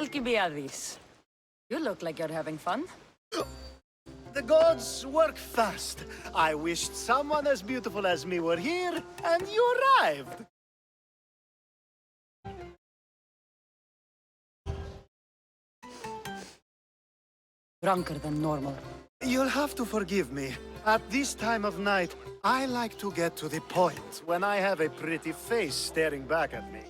Alcibiades. You look like you're having fun. The gods work fast. I wished someone as beautiful as me were here, and you arrived. Drunker than normal. You'll have to forgive me. At this time of night, I like to get to the point when I have a pretty face staring back at me.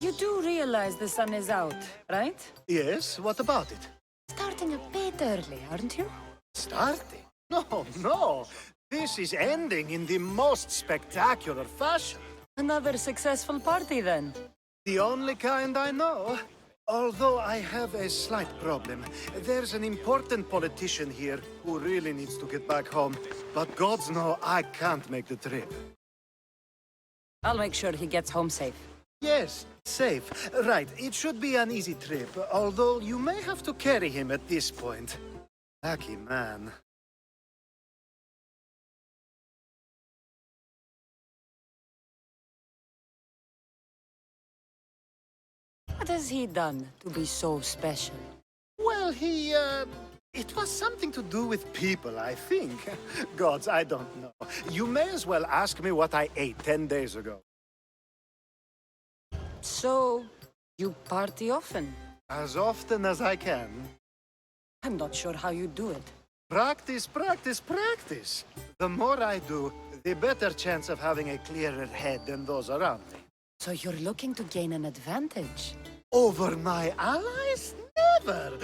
You do realize the sun is out, right? Yes, what about it? Starting a bit early, aren't you? Starting? No, no. This is ending in the most spectacular fashion. Another successful party, then. The only kind I know. Although I have a slight problem. There's an important politician here who really needs to get back home. But gods know I can't make the trip. I'll make sure he gets home safe. Yes, safe. Right, it should be an easy trip, although you may have to carry him at this point. Lucky man. What has he done to be so special? Well, it was something to do with people, I think. Gods, I don't know. You may as well ask me what I ate 10 days ago. So, you party often? As often as I can. I'm not sure how you do it. Practice, practice, practice. The more I do, the better chance of having a clearer head than those around me. So you're looking to gain an advantage? Over my allies? Never!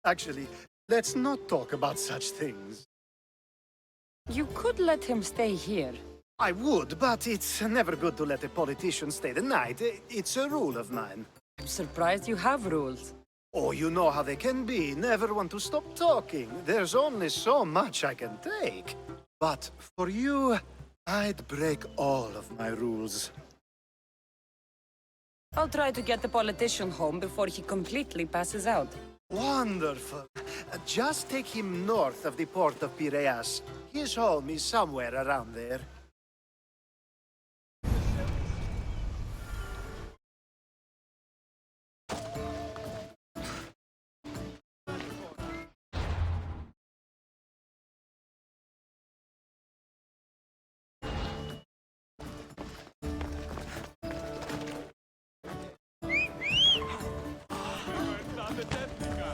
Actually, let's not talk about such things. You could let him stay here. I would, but it's never good to let a politician stay the night. It's a rule of mine. I'm surprised you have rules. Oh, you know how they can be. Never want to stop talking. There's only so much I can take. But for you, I'd break all of my rules. I'll try to get the politician home before he completely passes out. Wonderful. Just take him north of the port of Piraeus. His home is somewhere around there.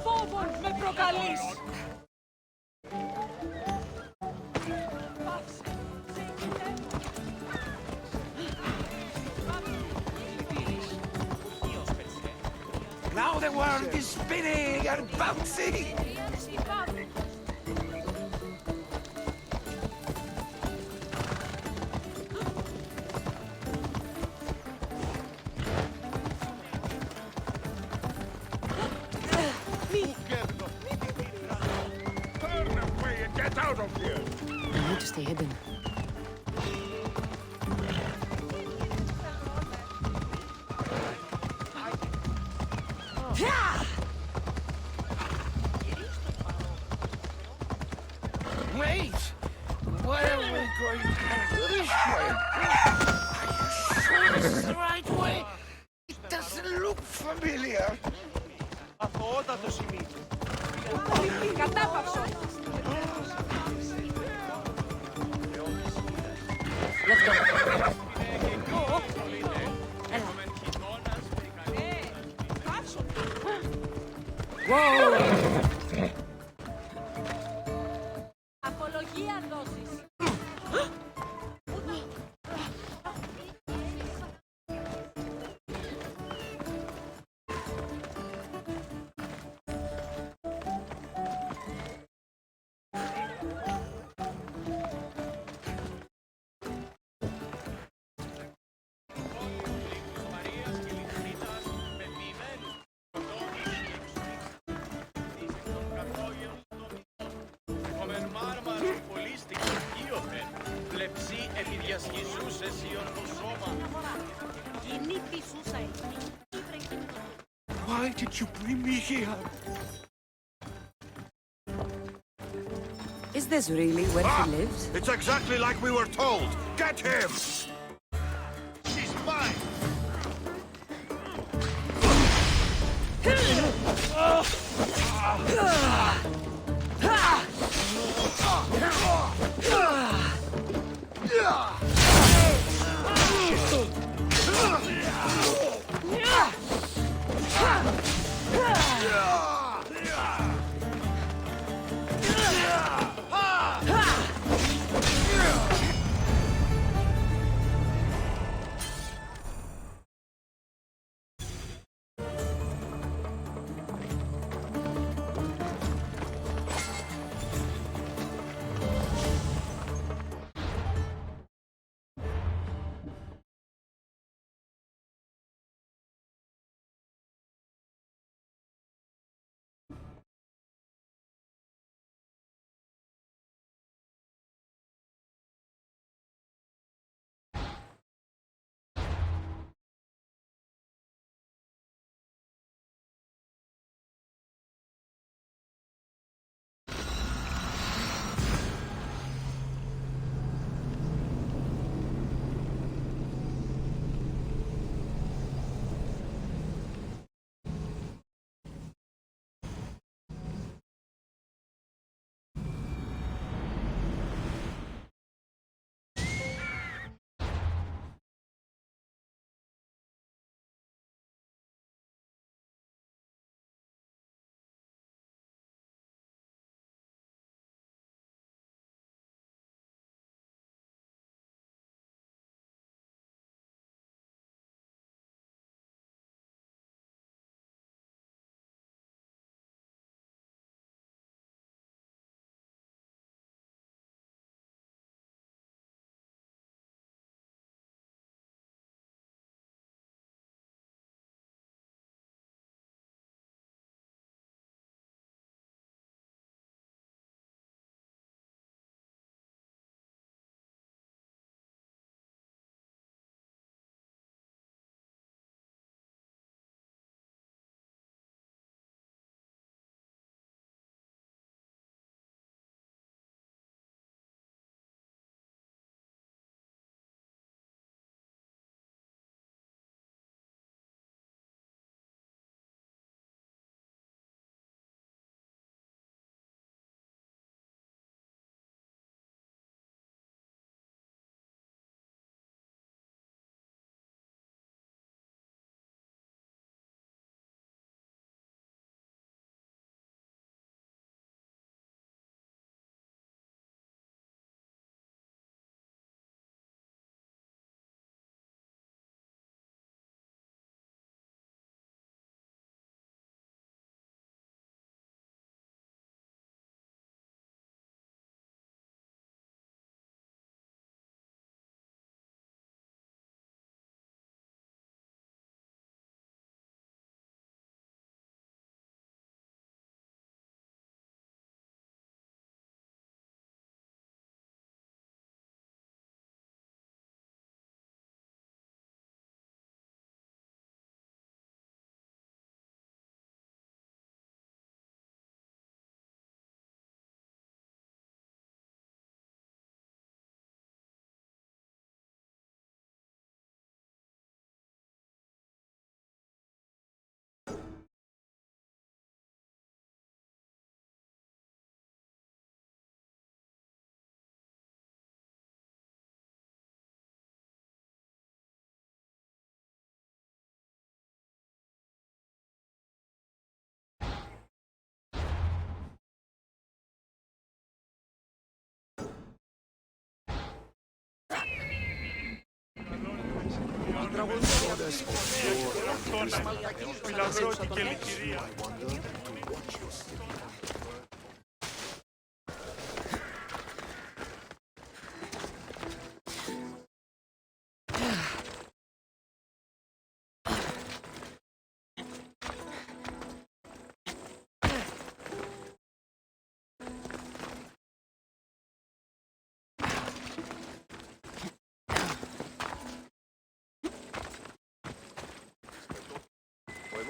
Φόβον με προκαλείς! Now the world is spinning and bouncing! Turn away and get out of here! You need to stay hidden. Wait! Why are we going this way? Are you sure this is the right way? It doesn't look familiar. Let's go. Whoa! Απολογία δώσεις. Why did you bring me here? Is this really where he lives? It's exactly like we were told! Get him! She's mine!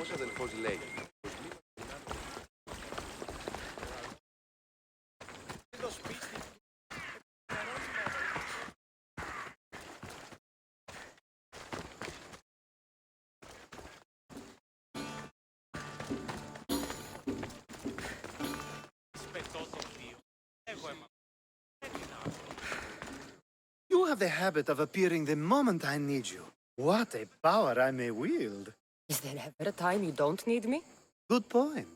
Ο αδελφός λέει. have the habit of appearing the moment I need you. What a power I may wield. Is there ever a time you don't need me? Good point.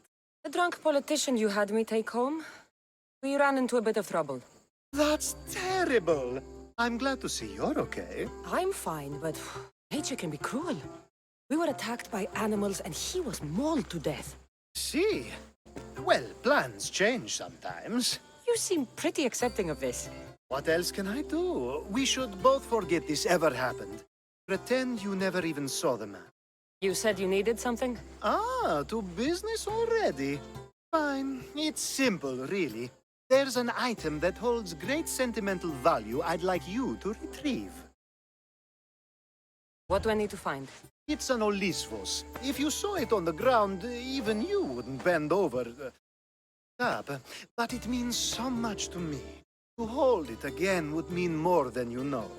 The drunk politician you had me take home? We ran into a bit of trouble. That's terrible. I'm glad to see you're okay. I'm fine, but nature can be cruel. We were attacked by animals and he was mauled to death. See? Well, plans change sometimes. You seem pretty accepting of this. What else can I do? We should both forget this ever happened. Pretend you never even saw the man. You said you needed something? Ah, to business already? Fine. It's simple, really. There's an item that holds great sentimental value I'd like you to retrieve. What do I need to find? It's an Olisvos. If you saw it on the ground, even you wouldn't bend over. Up. But it means so much to me. To hold it again would mean more than you know.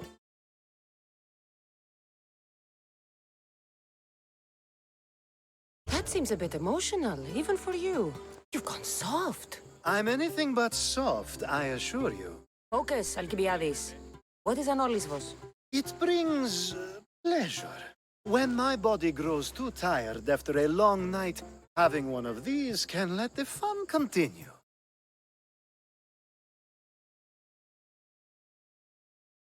That seems a bit emotional, even for you. You've gone soft. I'm anything but soft, I assure you. Focus, Alcibiades. What is an Olisvos? It brings pleasure. When my body grows too tired after a long night, having one of these can let the fun continue.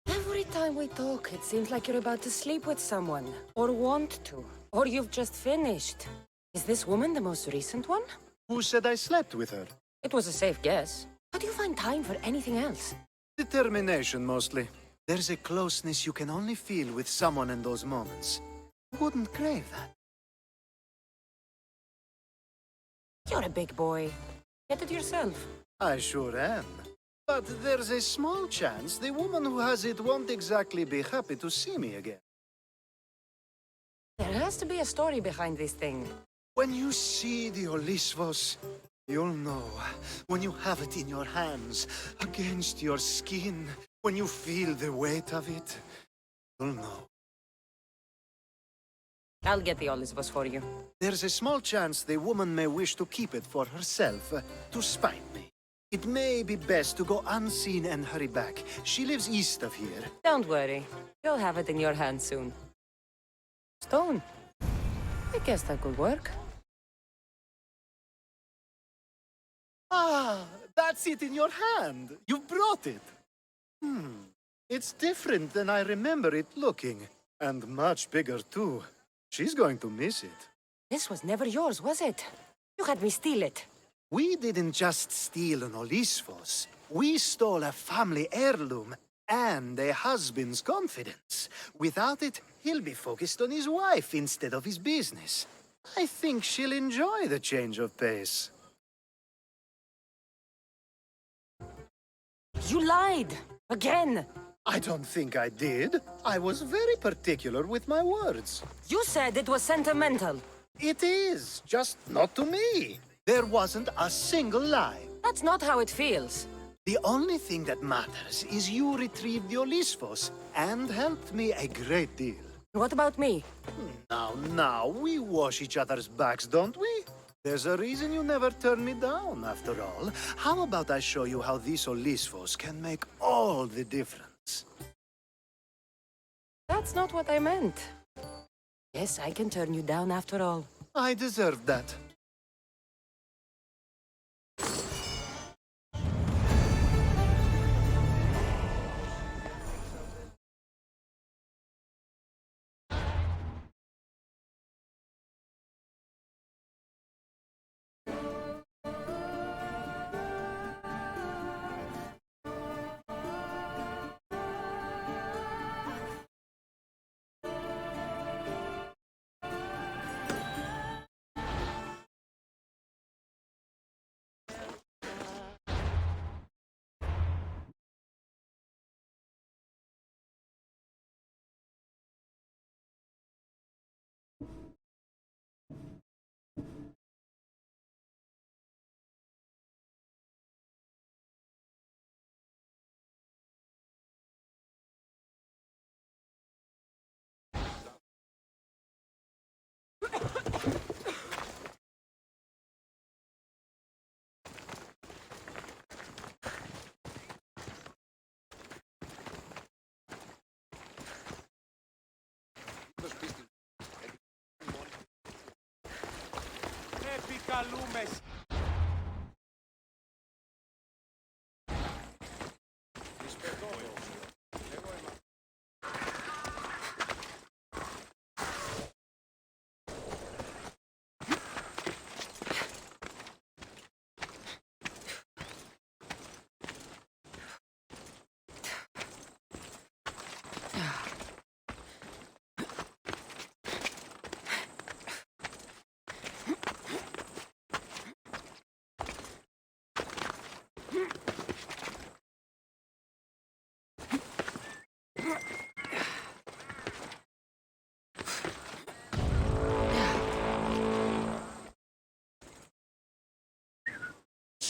Every time we talk, it seems like you're about to sleep with someone. Or want to. Or you've just finished. Is this woman the most recent one? Who said I slept with her? It was a safe guess. How do you find time for anything else? Determination, mostly. There's a closeness you can only feel with someone in those moments. Who wouldn't crave that? You're a big boy. Get it yourself. I sure am. But there's a small chance the woman who has it won't exactly be happy to see me again. There has to be a story behind this thing. When you see the Olisvos, you'll know. When you have it in your hands, against your skin, when you feel the weight of it, you'll know. I'll get the Olisvos for you. There's a small chance the woman may wish to keep it for herself, to spite me. It may be best to go unseen and hurry back. She lives east of here. Don't worry. You'll have it in your hand soon. Stone. I guess that could work. Ah, that's it in your hand. You brought it. It's different than I remember it looking. And much bigger, too. She's going to miss it. This was never yours, was it? You had me steal it. We didn't just steal an Olisvos. We stole a family heirloom and a husband's confidence. Without it, he'll be focused on his wife instead of his business. I think she'll enjoy the change of pace. You lied! Again! I don't think I did. I was very particular with my words. You said it was sentimental. It is, just not to me. There wasn't a single lie. That's not how it feels. The only thing that matters is you retrieved the Olisvos and helped me a great deal. What about me? Now, we wash each other's backs, don't we? There's a reason you never turn me down, after all. How about I show you how these Olisvos can make all the difference? That's not what I meant. Yes, I can turn you down after all. I deserved that.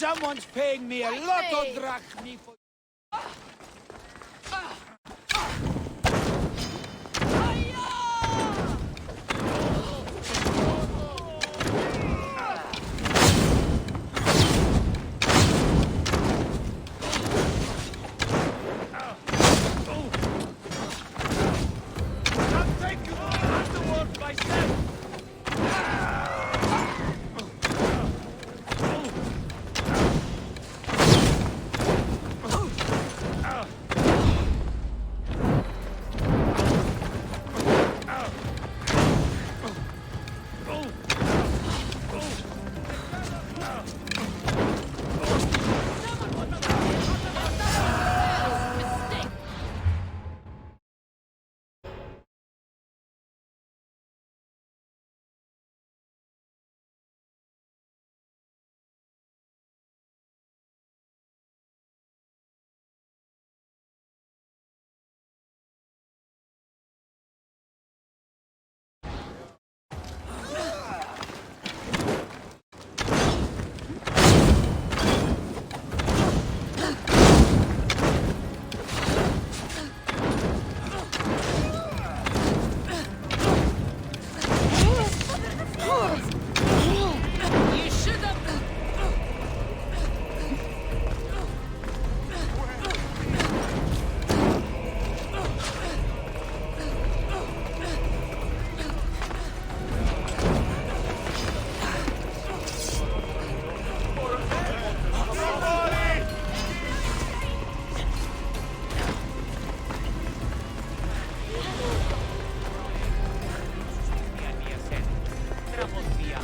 Someone's paying me a lot of drachmi for... I'll take you afterward myself!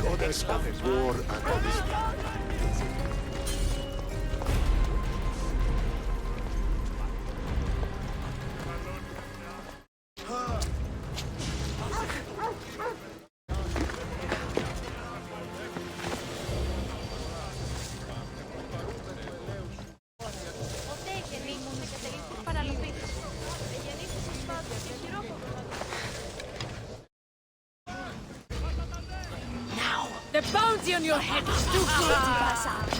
Goddess of war and honesty. The bounty on your head is too good to pass up.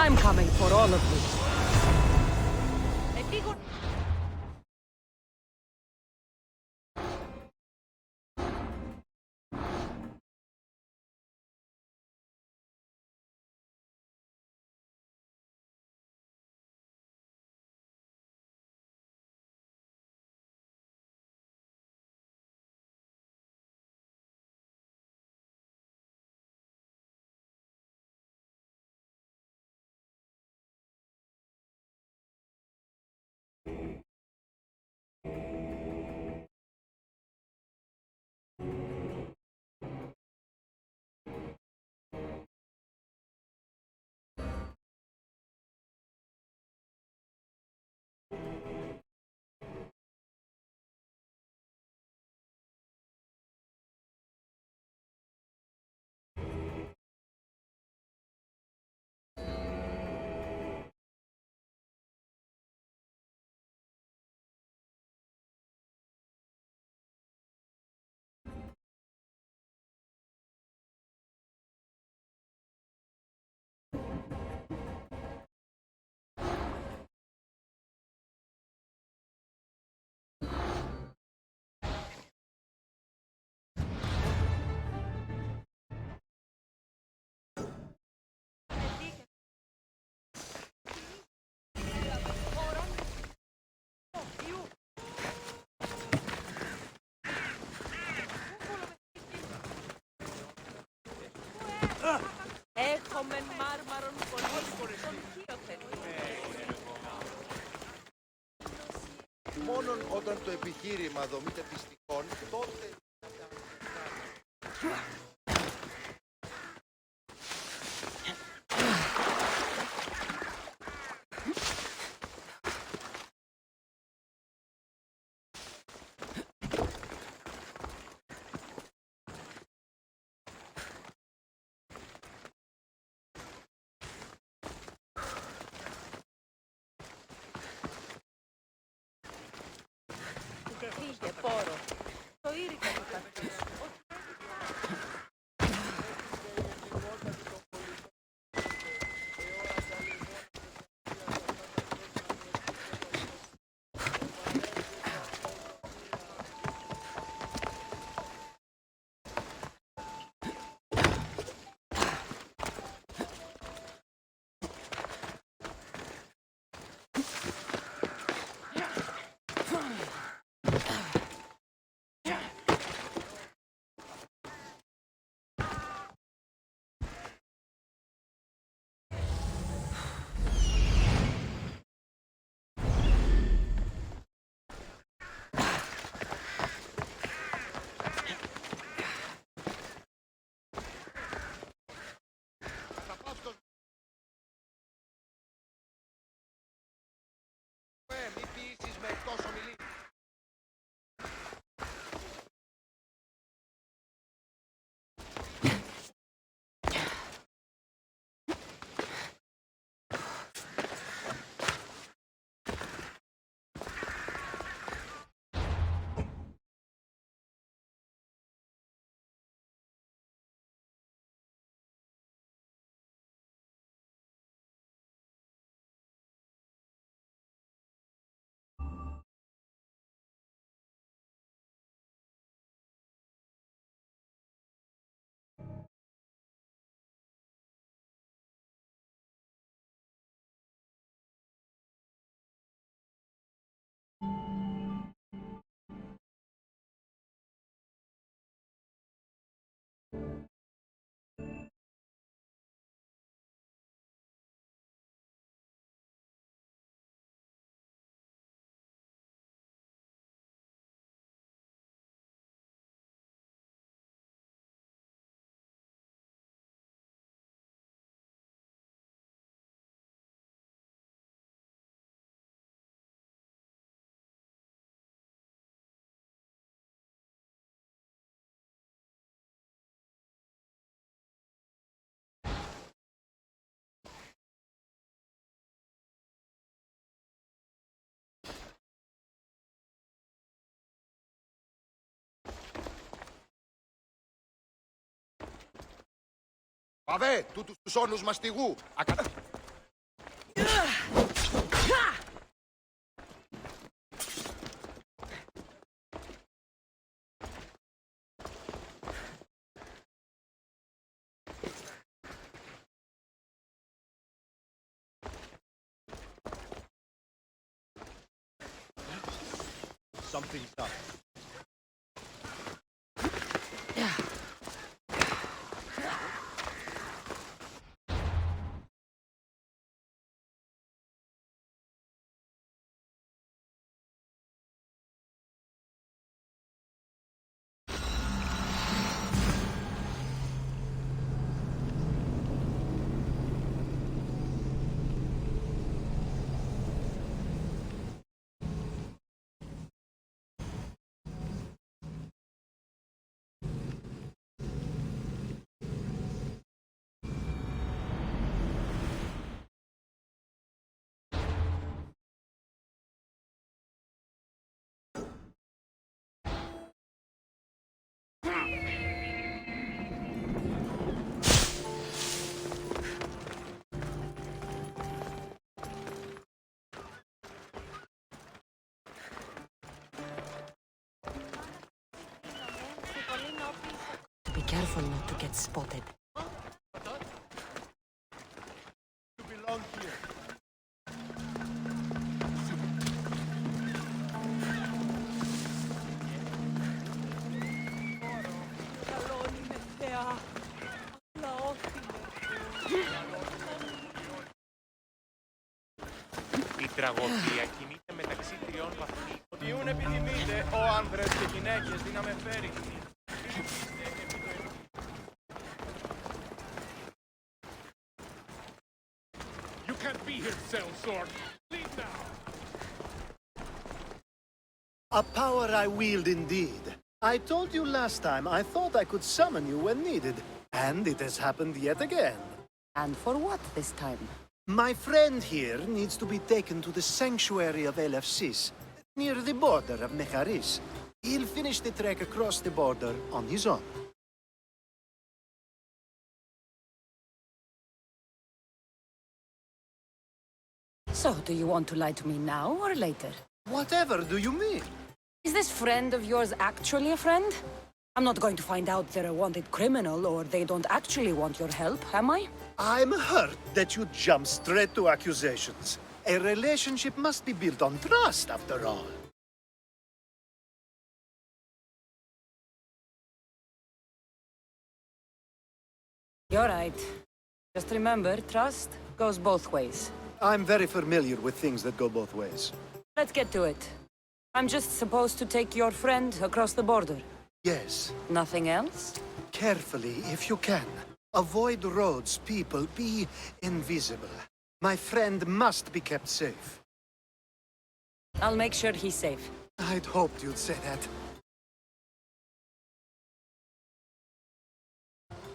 I'm coming for all of you. Έχουμε μάρμαρον πολύ στον χείοθεν. Μόνον όταν το επιχείρημα δομείται πιστικών, τότε... Φύγε, πόρο. Το ήρυκα του καθίσου. Μη πείσεις με τόσο μιλή. Παβέ, τούτους τους όνους μαστιγού. Something's up. Be careful not to get spotted. You belong here. Η τραγωδία κινείται μεταξύ τριών βαθμών. Διούν επιθυμείτε, ο άνδρες και γυναίκες, δύναμε φέρει. You can't be here, sellsword. Leave now. A power I wield indeed. I told you last time I thought I could summon you when needed, and it has happened yet again. And for what this time? My friend here needs to be taken to the sanctuary of Elefsis, near the border of Mecharis. He'll finish the trek across the border on his own. So, do you want to lie to me now or later? Whatever do you mean? Is this friend of yours actually a friend? I'm not going to find out they're a wanted criminal or they don't actually want your help, am I? I'm hurt that you jump straight to accusations. A relationship must be built on trust, after all. You're right. Just remember, trust goes both ways. I'm very familiar with things that go both ways. Let's get to it. I'm just supposed to take your friend across the border. Yes, Nothing else? carefully if you can. Avoid roads, people, be invisible. My friend must be kept safe. I'll make sure he's safe. I'd hoped you'd say that.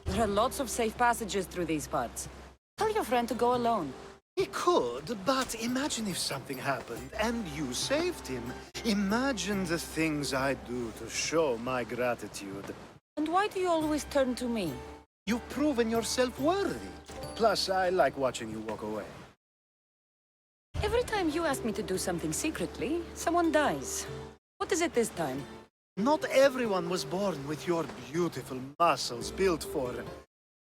There are lots of safe passages through these parts. Tell your friend to go alone. He could, but imagine if something happened and you saved him. Imagine the things I'd do to show my gratitude. And why do you always turn to me? You've proven yourself worthy. Plus, I like watching you walk away. Every time you ask me to do something secretly, someone dies. What is it this time? Not everyone was born with your beautiful muscles built for,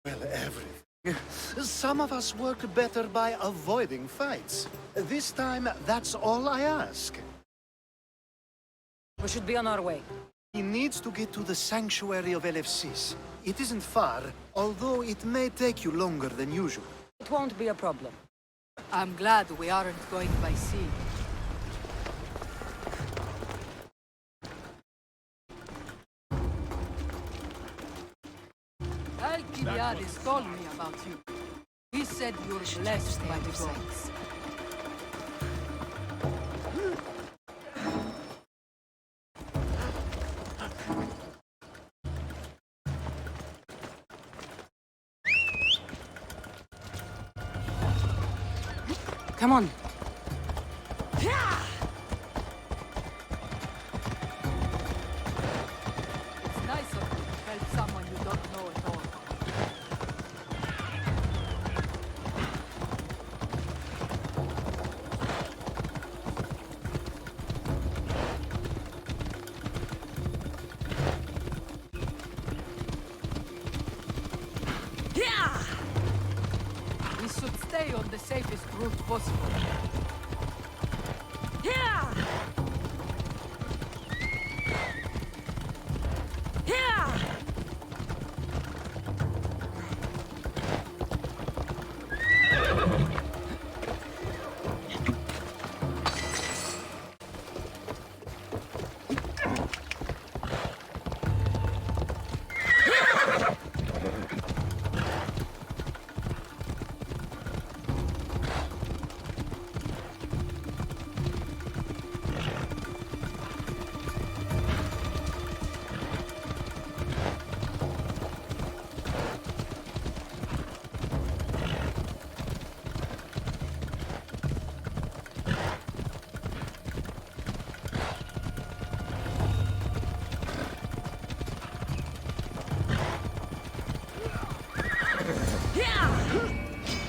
well, everything. Some of us work better by avoiding fights. This time, that's all I ask. We should be on our way. He needs to get to the sanctuary of Elefsis. It isn't far, although it may take you longer than usual. It won't be a problem. I'm glad we aren't going by sea. Alcibiades told me about you. He said you're blessed by the gods. Come on. It's nice of you to help someone you don't know at all. We should stay on the safest route possible.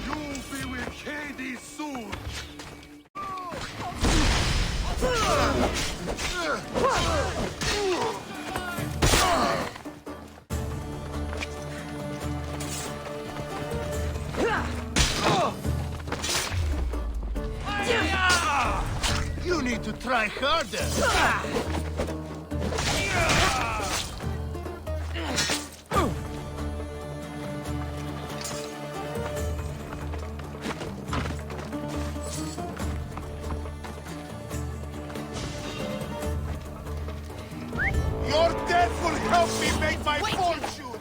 You'll be with Hades soon! You need to try harder. Your death will help me make my fortune!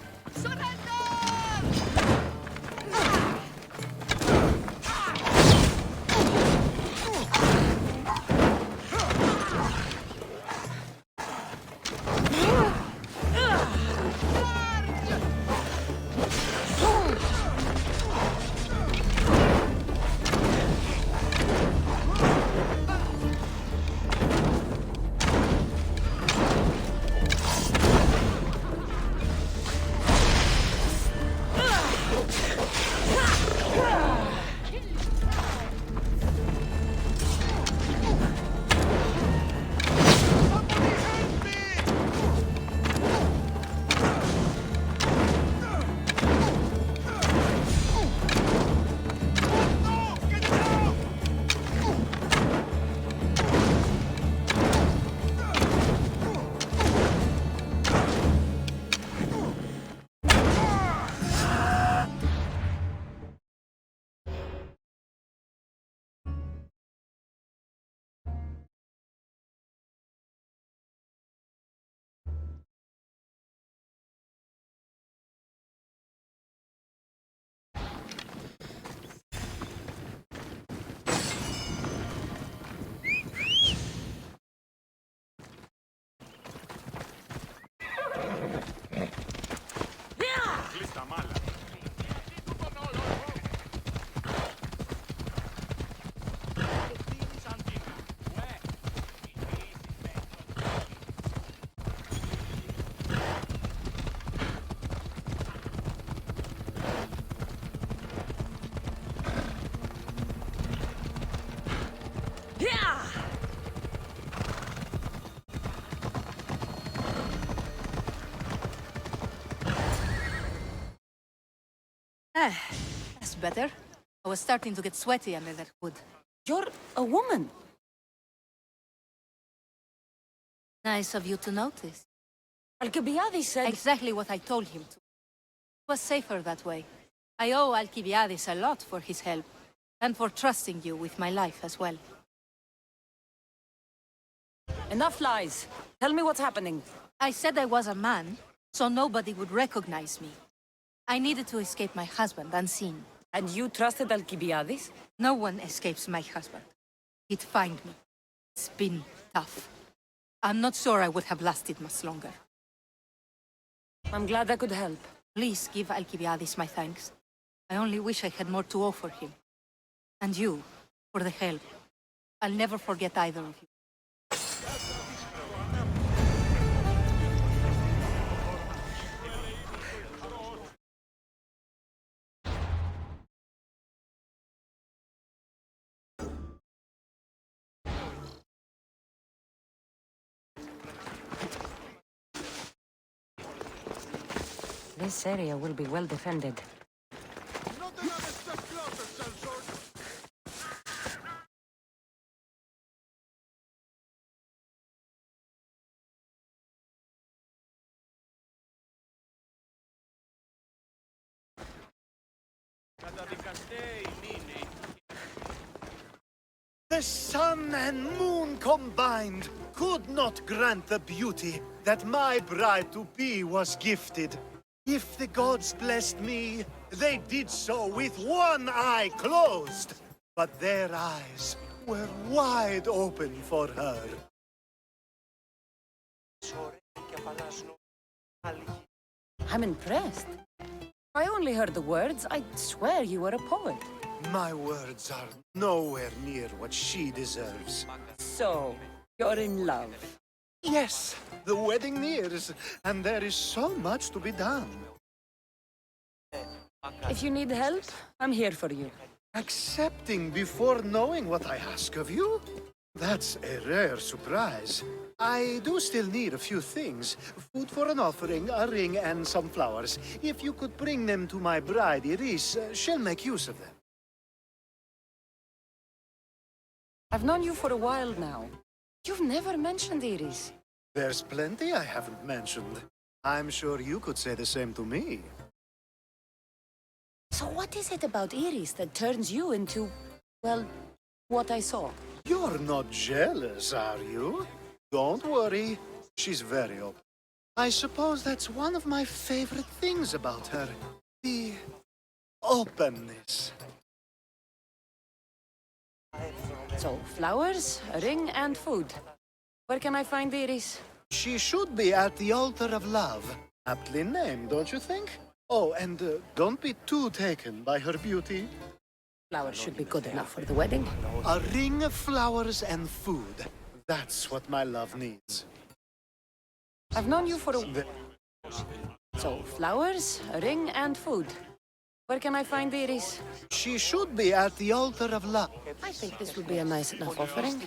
That's better. I was starting to get sweaty under that hood. You're a woman. Nice of you to notice. Alcibiades said... Exactly what I told him to. It was safer that way. I owe Alcibiades a lot for his help, and for trusting you with my life as well. Enough lies. Tell me what's happening. I said I was a man, so nobody would recognize me. I needed to escape my husband unseen. And you trusted Alcibiades? No one escapes my husband. He'd find me. It's been tough. I'm not sure I would have lasted much longer. I'm glad I could help. Please give Alcibiades my thanks. I only wish I had more to offer him. And you, for the help. I'll never forget either of you. This area will be well defended. The sun and moon combined could not grant the beauty that my bride-to-be was gifted. If the gods blessed me, they did so with one eye closed. But their eyes were wide open for her. I'm impressed. I only heard the words. I swear you were a poet. My words are nowhere near what she deserves. So, you're in love. Yes, the wedding nears, and there is so much to be done. If you need help, I'm here for you. Accepting before knowing what I ask of you? That's a rare surprise. I do still need a few things. Food for an offering, a ring, and some flowers. If you could bring them to my bride, Iris, she'll make use of them. I've known you for a while now. You've never mentioned Iris. There's plenty I haven't mentioned. I'm sure you could say the same to me. So what is it about Iris that turns you into, well, what I saw? You're not jealous, are you? Don't worry. She's very open. I suppose that's one of my favorite things about her. The openness. So, flowers, a ring, and food. Where can I find Iris? She should be at the altar of love. Aptly named, don't you think? Oh, and don't be too taken by her beauty. Flowers should be good enough for the wedding. A ring of flowers and food. That's what my love needs. I've known you for a... So, flowers, a ring, and food. Where can I find Iris? She should be at the altar of love. I think this would be a nice enough offering.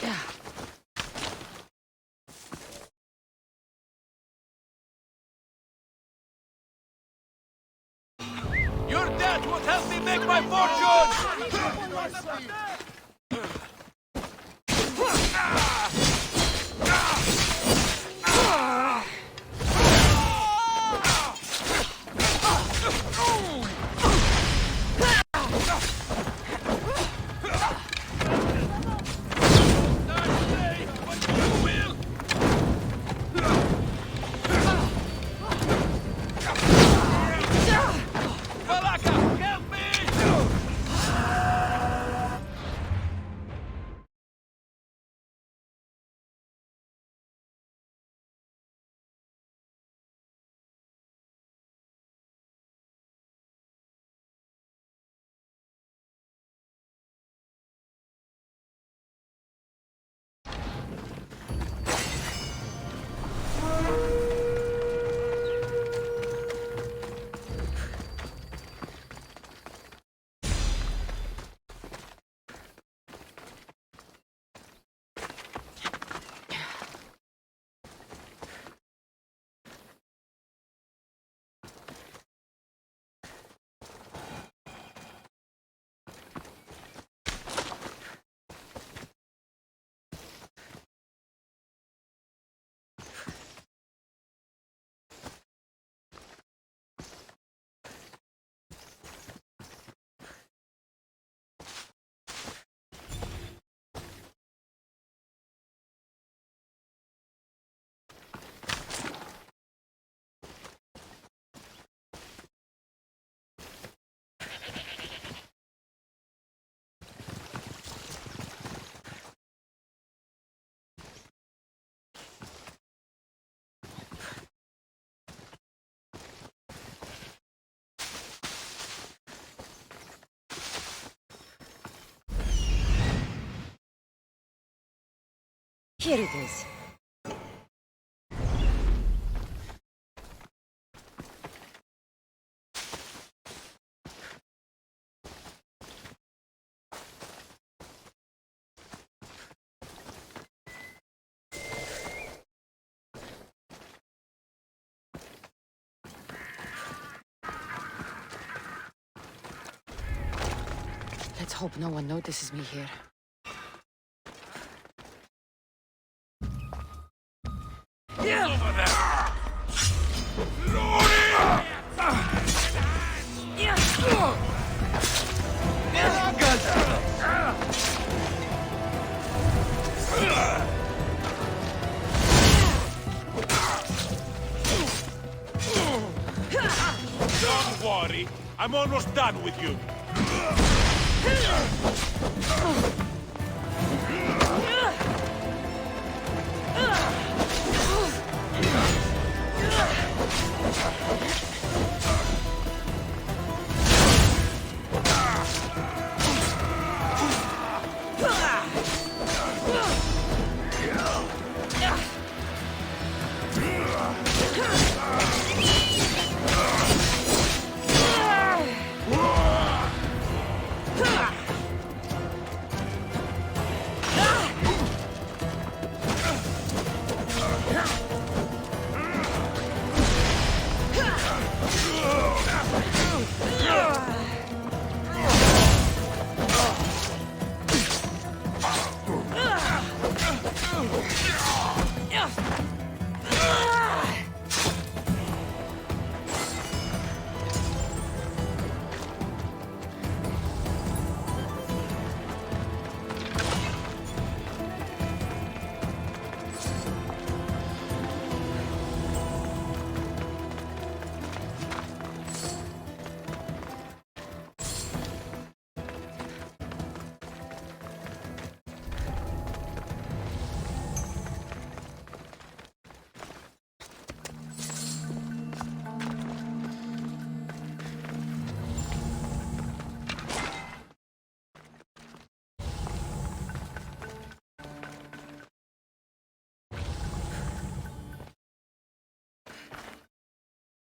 Yeah. Your death would help me make my fortune! Here it is. Let's hope no one notices me here. Don't worry. I'm almost done with you.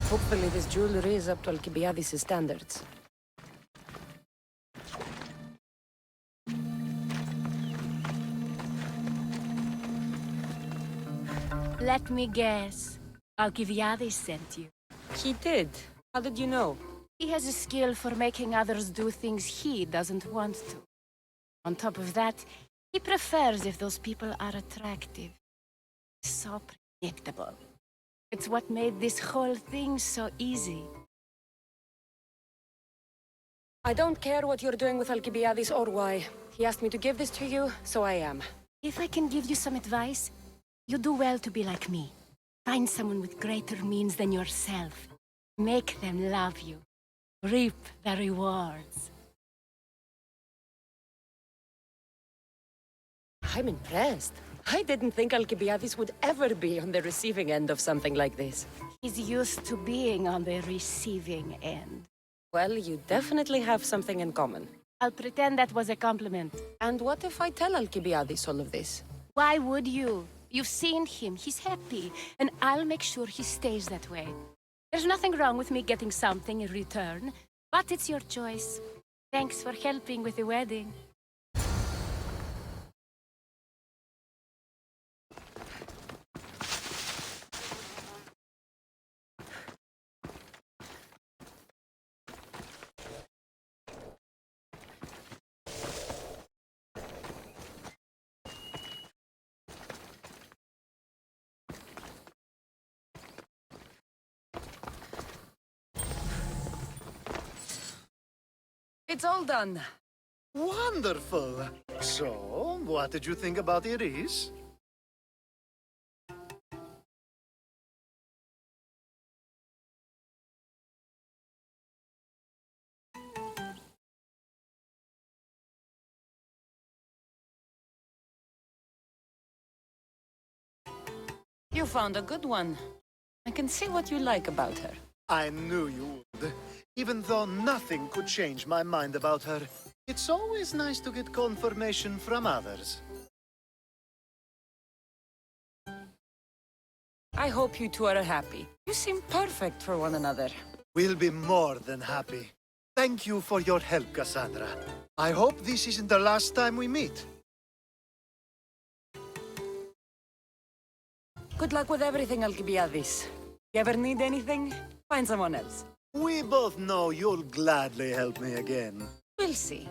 Hopefully this jewelry is up to Alcibiades' standards. Let me guess. Alcibiades sent you. He did. How did you know? He has a skill for making others do things he doesn't want to. On top of that, he prefers if those people are attractive. So predictable. It's what made this whole thing so easy. I don't care what you're doing with Alcibiades or why. He asked me to give this to you, so I am. If I can give you some advice, you do well to be like me. Find someone with greater means than yourself. Make them love you. Reap the rewards. I'm impressed. I didn't think Alcibiades would ever be on the receiving end of something like this. He's used to being on the receiving end. Well, you definitely have something in common. I'll pretend that was a compliment. And what if I tell Alcibiades all of this? Why would you? You've seen him. He's happy. And I'll make sure he stays that way. There's nothing wrong with me getting something in return, but it's your choice. Thanks for helping with the wedding. It's all done. Wonderful. So, what did you think about Iris? You found a good one. I can see what you like about her. I knew you would. Even though nothing could change my mind about her, it's always nice to get confirmation from others. I hope you two are happy. You seem perfect for one another. We'll be more than happy. Thank you for your help, Cassandra. I hope this isn't the last time we meet. Good luck with everything, Alcibiades. You ever need anything? Find someone else. We both know you'll gladly help me again. We'll see.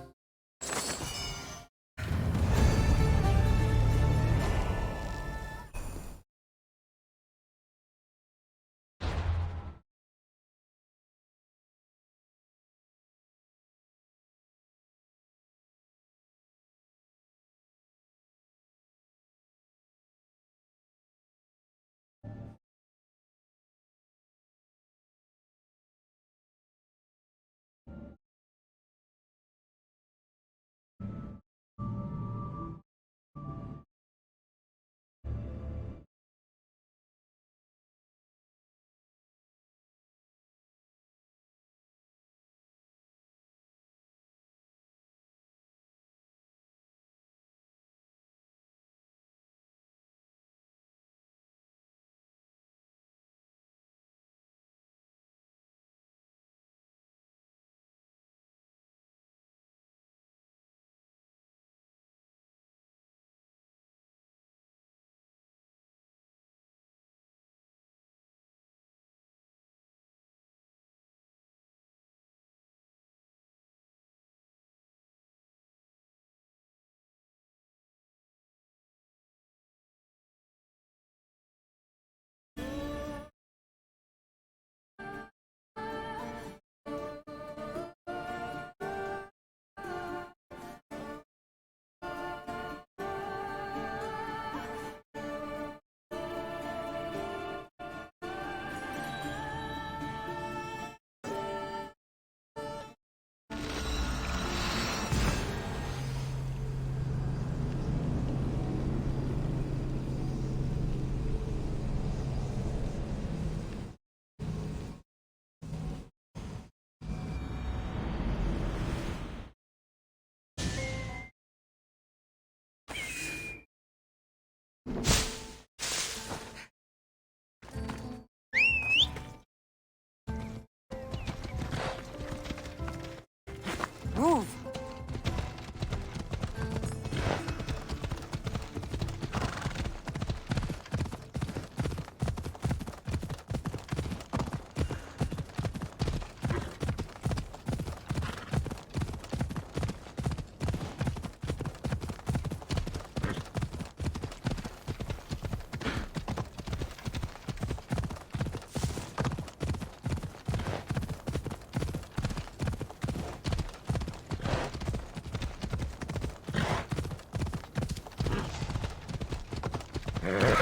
Move!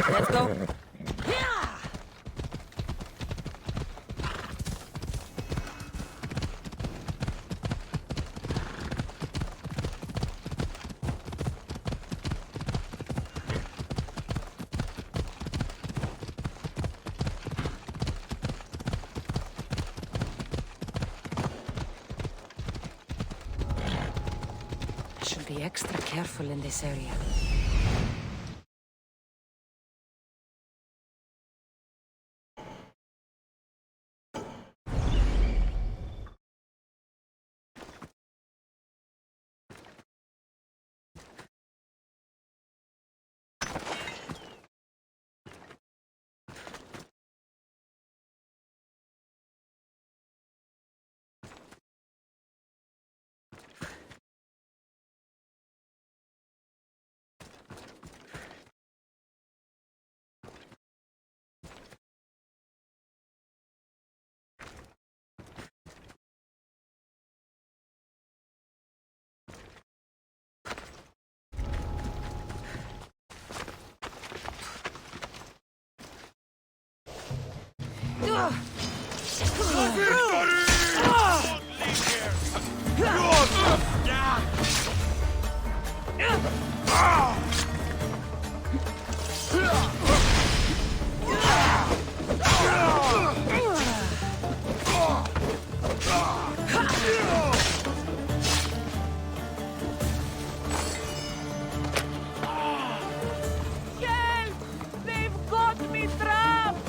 Let's go. I should be extra careful in this area. Help! They've got me trapped!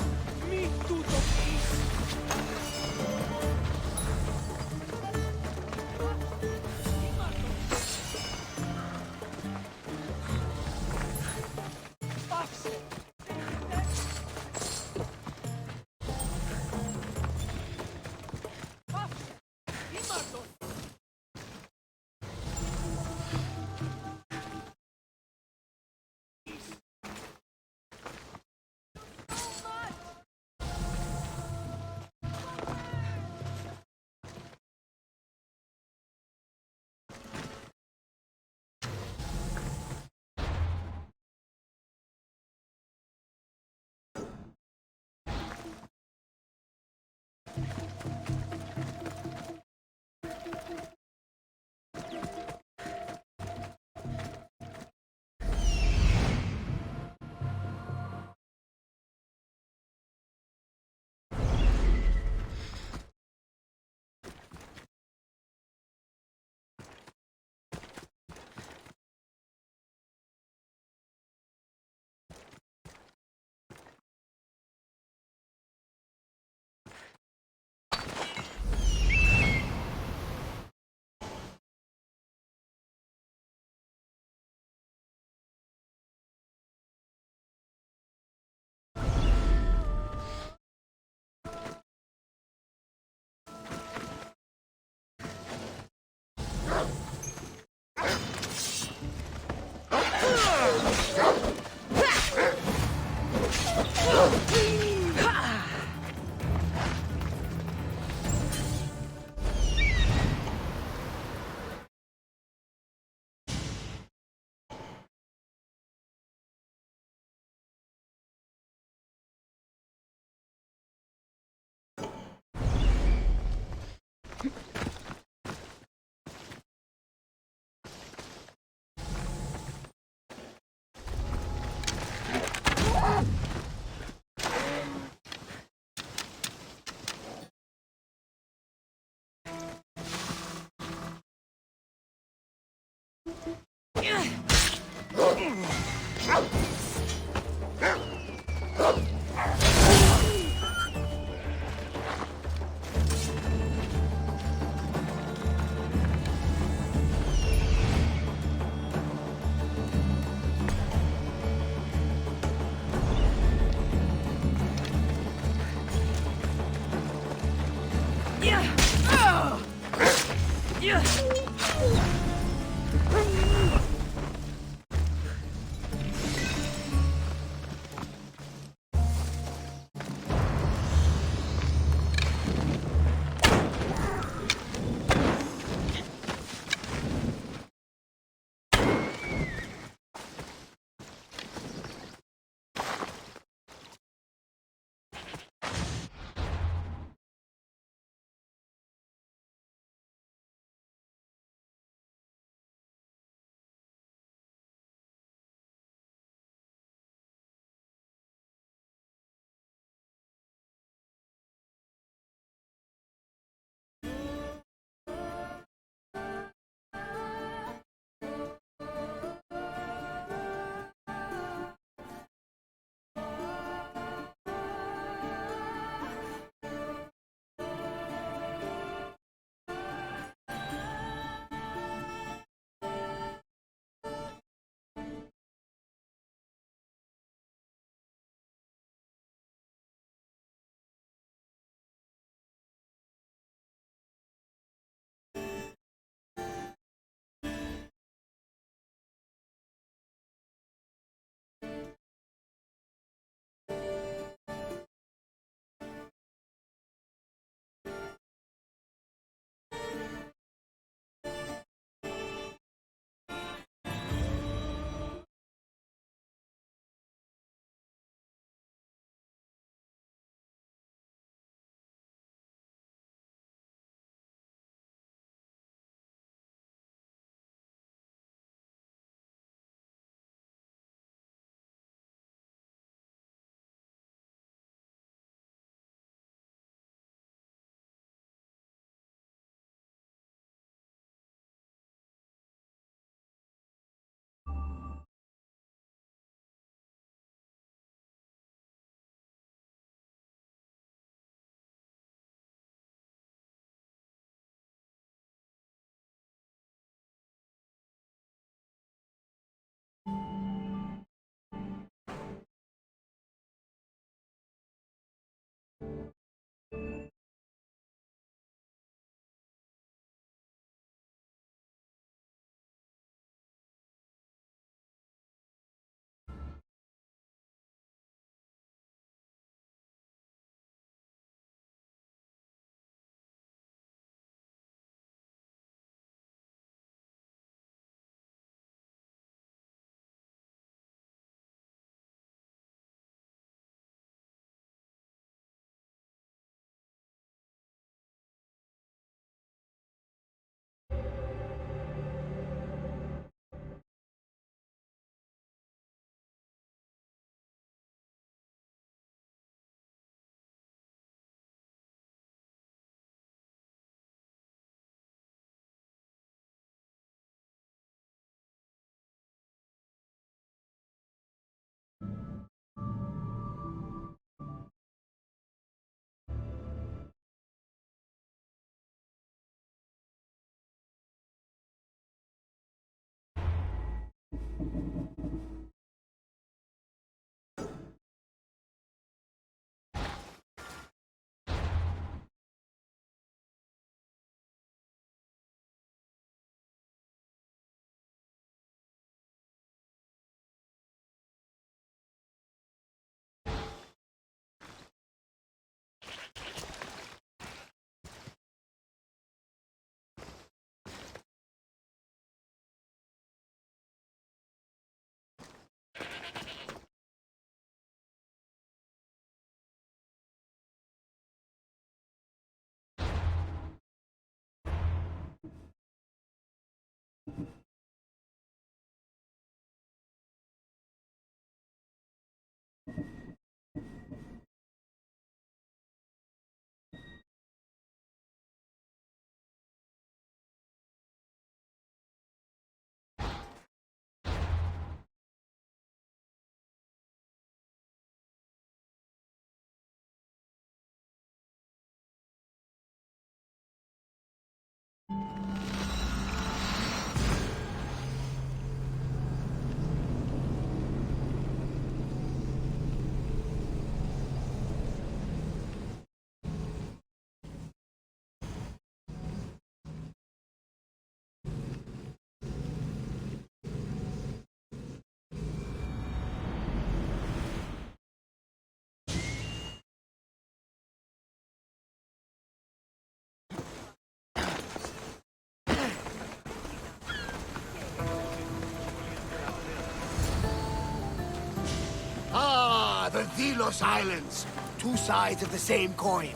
The Delos Islands. Two sides of the same coin.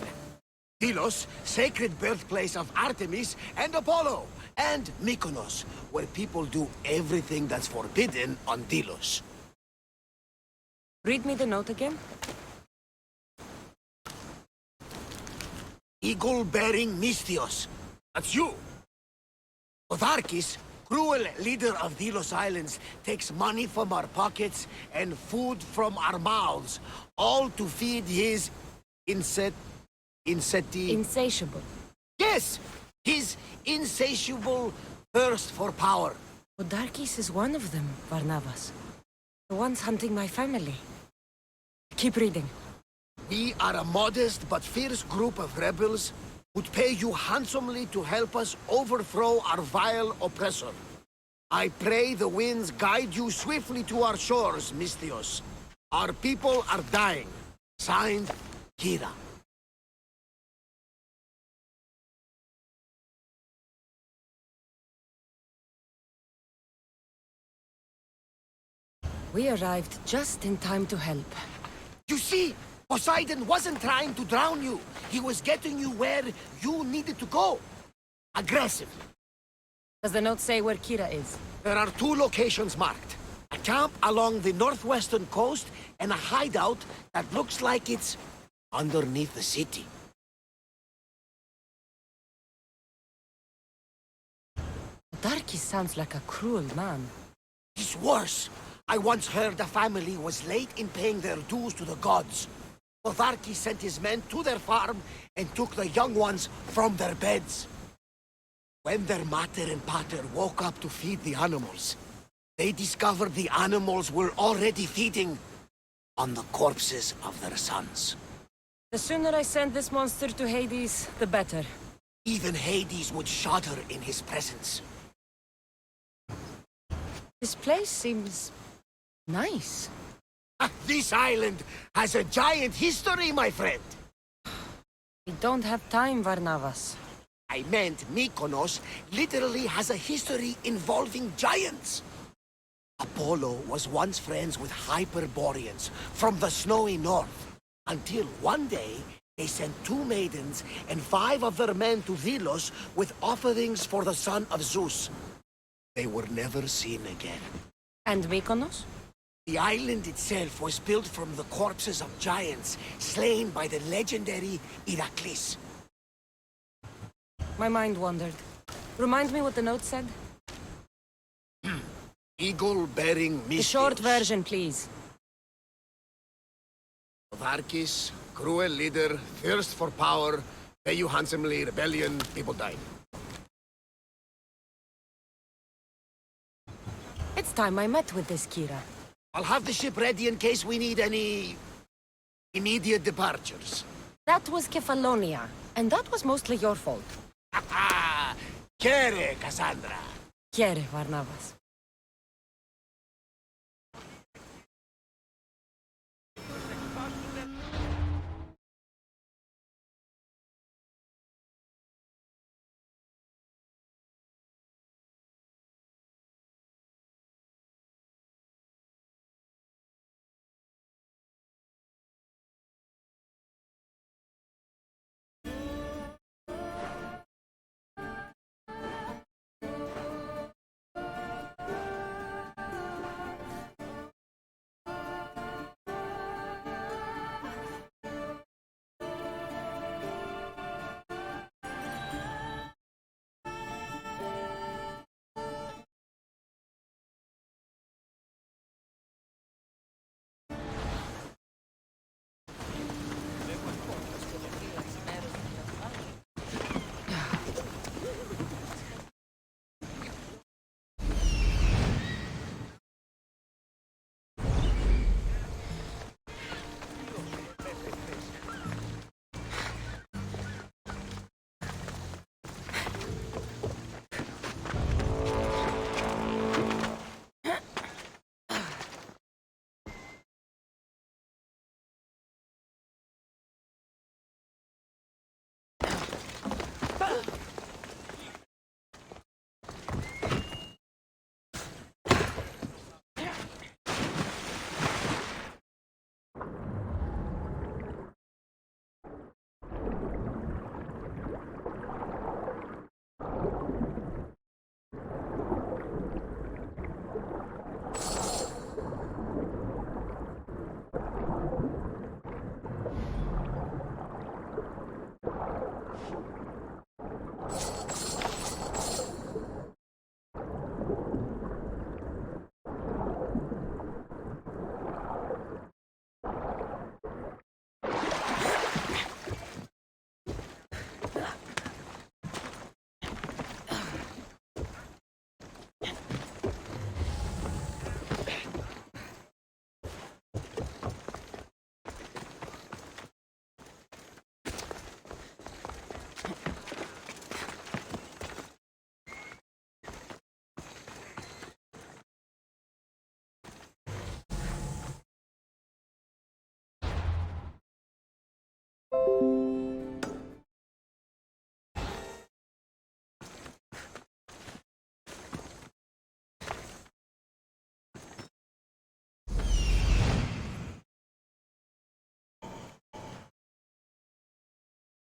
Delos, sacred birthplace of Artemis and Apollo. And Mykonos, where people do everything that's forbidden on Delos. Read me the note again. Eagle-bearing Mystios. That's you. Otharkis, cruel leader of Delos Islands, takes money from our pockets and food from our mouths, all to feed his Insatiable. Yes! His insatiable thirst for power. Odarkis is one of them, Varnavas. The ones hunting my family. Keep reading. We are a modest but fierce group of rebels who'd pay you handsomely to help us overthrow our vile oppressor. I pray the winds guide you swiftly to our shores, Mystios. Our people are dying. Signed, Kira. We arrived just in time to help. You see, Poseidon wasn't trying to drown you. He was getting you where you needed to go. Aggressive. Does the note say where Kira is? There are two locations marked. A camp along the northwestern coast and a hideout that looks like it's underneath the city. Darkis sounds like a cruel man. He's worse. I once heard a family was late in paying their dues to the gods. Otharki sent his men to their farm and took the young ones from their beds. When their mater and pater woke up to feed the animals, they discovered the animals were already feeding on the corpses of their sons. The sooner I send this monster to Hades, the better. Even Hades would shudder in his presence. This place seems nice. This island has a giant history, my friend. We don't have time, Varnavas. I meant Mykonos literally has a history involving giants. Apollo was once friends with Hyperboreans from the snowy north, until one day they sent 2 maidens and 5 of their men to Delos with offerings for the son of Zeus. They were never seen again. And Mykonos? The island itself was built from the corpses of giants slain by the legendary Heracles. My mind wandered. Remind me what the note said? Eagle-bearing Mystios. The short version, please. Otharkis, cruel leader, thirst for power, pay you handsomely, rebellion, people dying. It's time I met with this Kira. I'll have the ship ready in case we need any... immediate departures. That was Kefalonia, and that was mostly your fault. Ha! Kere, Cassandra! Quiere, Barnabas.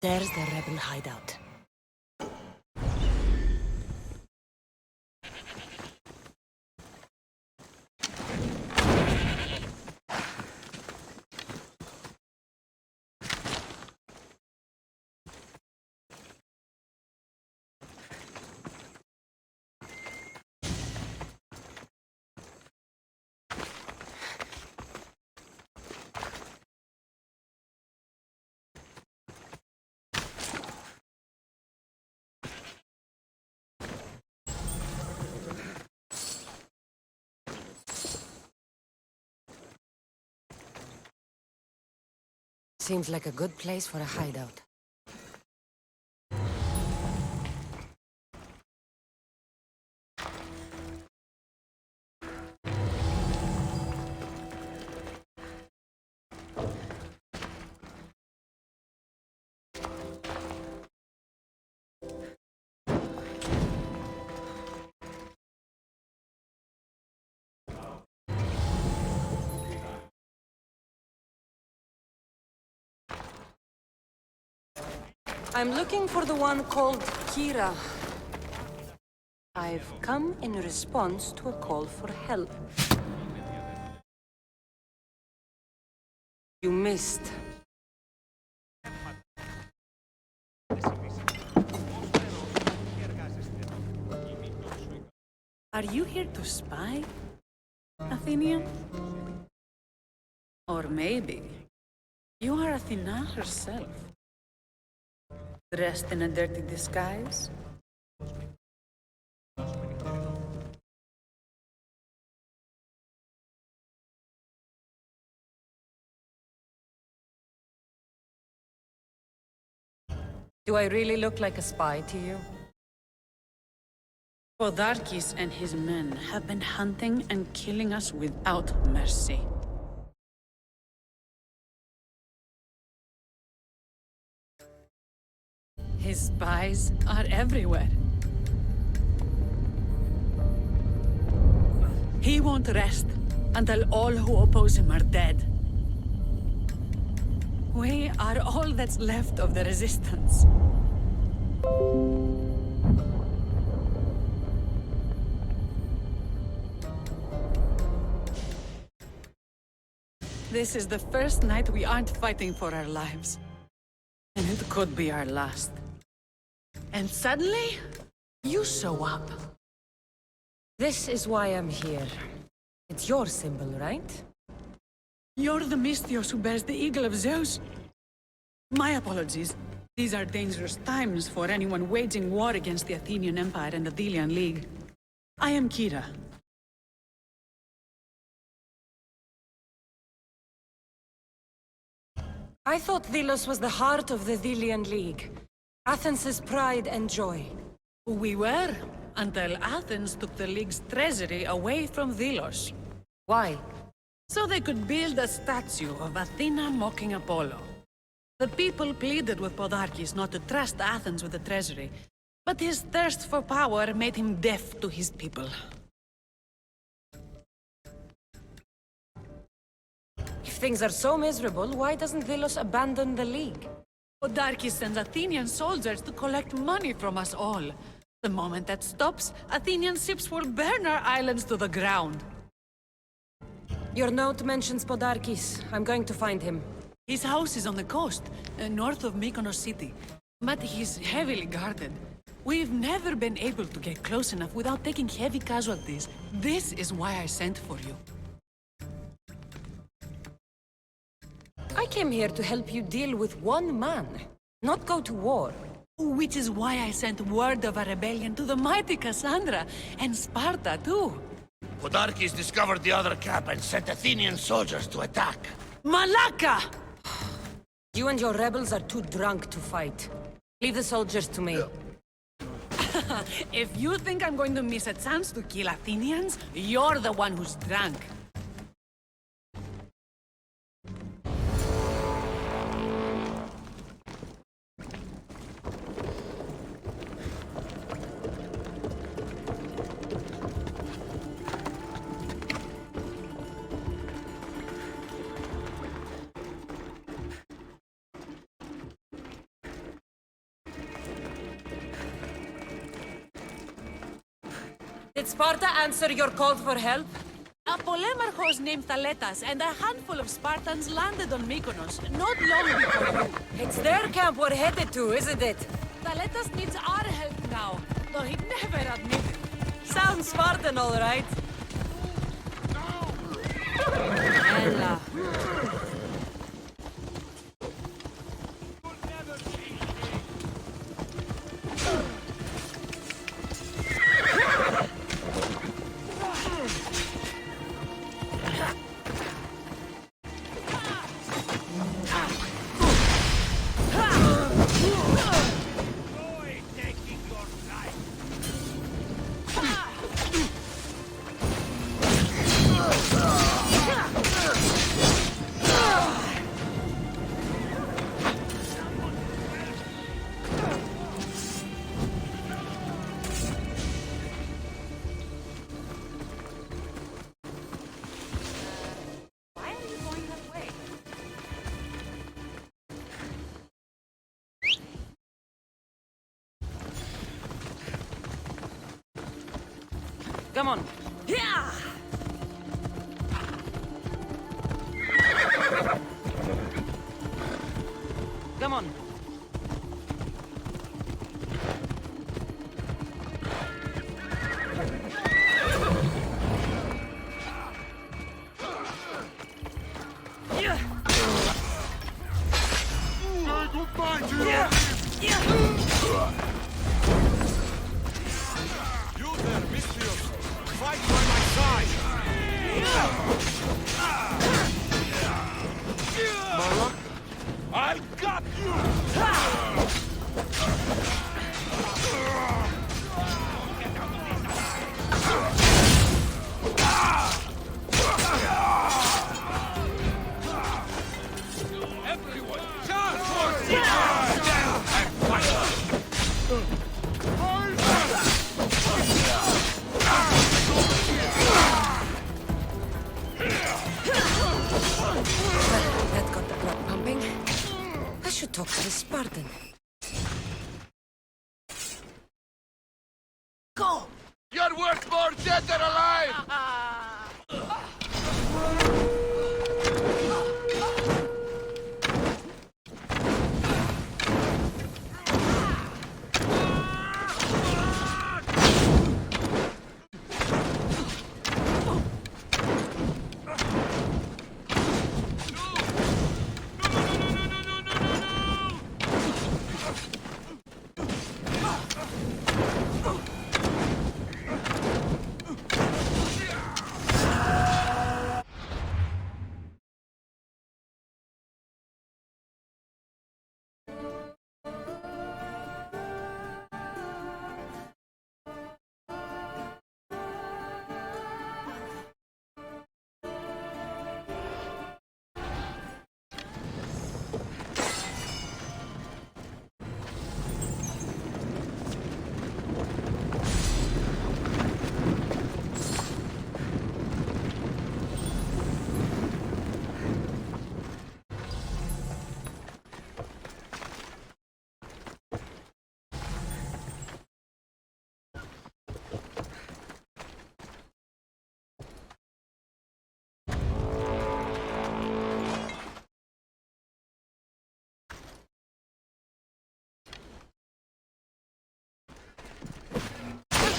There's the rebel hideout. Seems like a good place for a hideout. I'm looking for the one called Kira. I've come in response to a call for help. You missed. Are you here to spy, Athenian? Or maybe you are Athena herself, dressed in a dirty disguise? Do I really look like a spy to you? Podarkis and his men have been hunting and killing us without mercy. His spies are everywhere. He won't rest until all who oppose him are dead. We are all that's left of the resistance. This is the first night we aren't fighting for our lives. And it could be our last. And suddenly, you show up. This is why I'm here. It's your symbol, right? You're the Mystios who bears the eagle of Zeus. My apologies. These are dangerous times for anyone waging war against the Athenian Empire and the Delian League. I am Kira. I thought Delos was the heart of the Delian League. Athens' pride and joy. We were, until Athens took the League's treasury away from Delos. Why? So they could build a statue of Athena mocking Apollo. The people pleaded with Podarkis not to trust Athens with the treasury, but his thirst for power made him deaf to his people. If things are so miserable, why doesn't Delos abandon the League? Podarkis sends Athenian soldiers to collect money from us all. The moment that stops, Athenian ships will burn our islands to the ground. Your note mentions Podarkis. I'm going to find him. His house is on the coast, north of Mykonos city. But he's heavily guarded. We've never been able to get close enough without taking heavy casualties. This is why I sent for you. I came here to help you deal with one man, not go to war. Which is why I sent word of a rebellion to the mighty Cassandra, and Sparta too. Podarkis discovered the other camp and sent Athenian soldiers to attack. Malaka! You and your rebels are too drunk to fight. Leave the soldiers to me. If you think I'm going to miss a chance to kill Athenians, you're the one who's drunk. Did Sparta answer your call for help? A polemarchos named Thaletas and a handful of Spartans landed on Mykonos, not long before you. It's their camp we're headed to, isn't it? Thaletas needs our help now, though he'd never admit it. Sounds Spartan, all right. Ella. Come on. Yeah! Come on. I got you! better alive!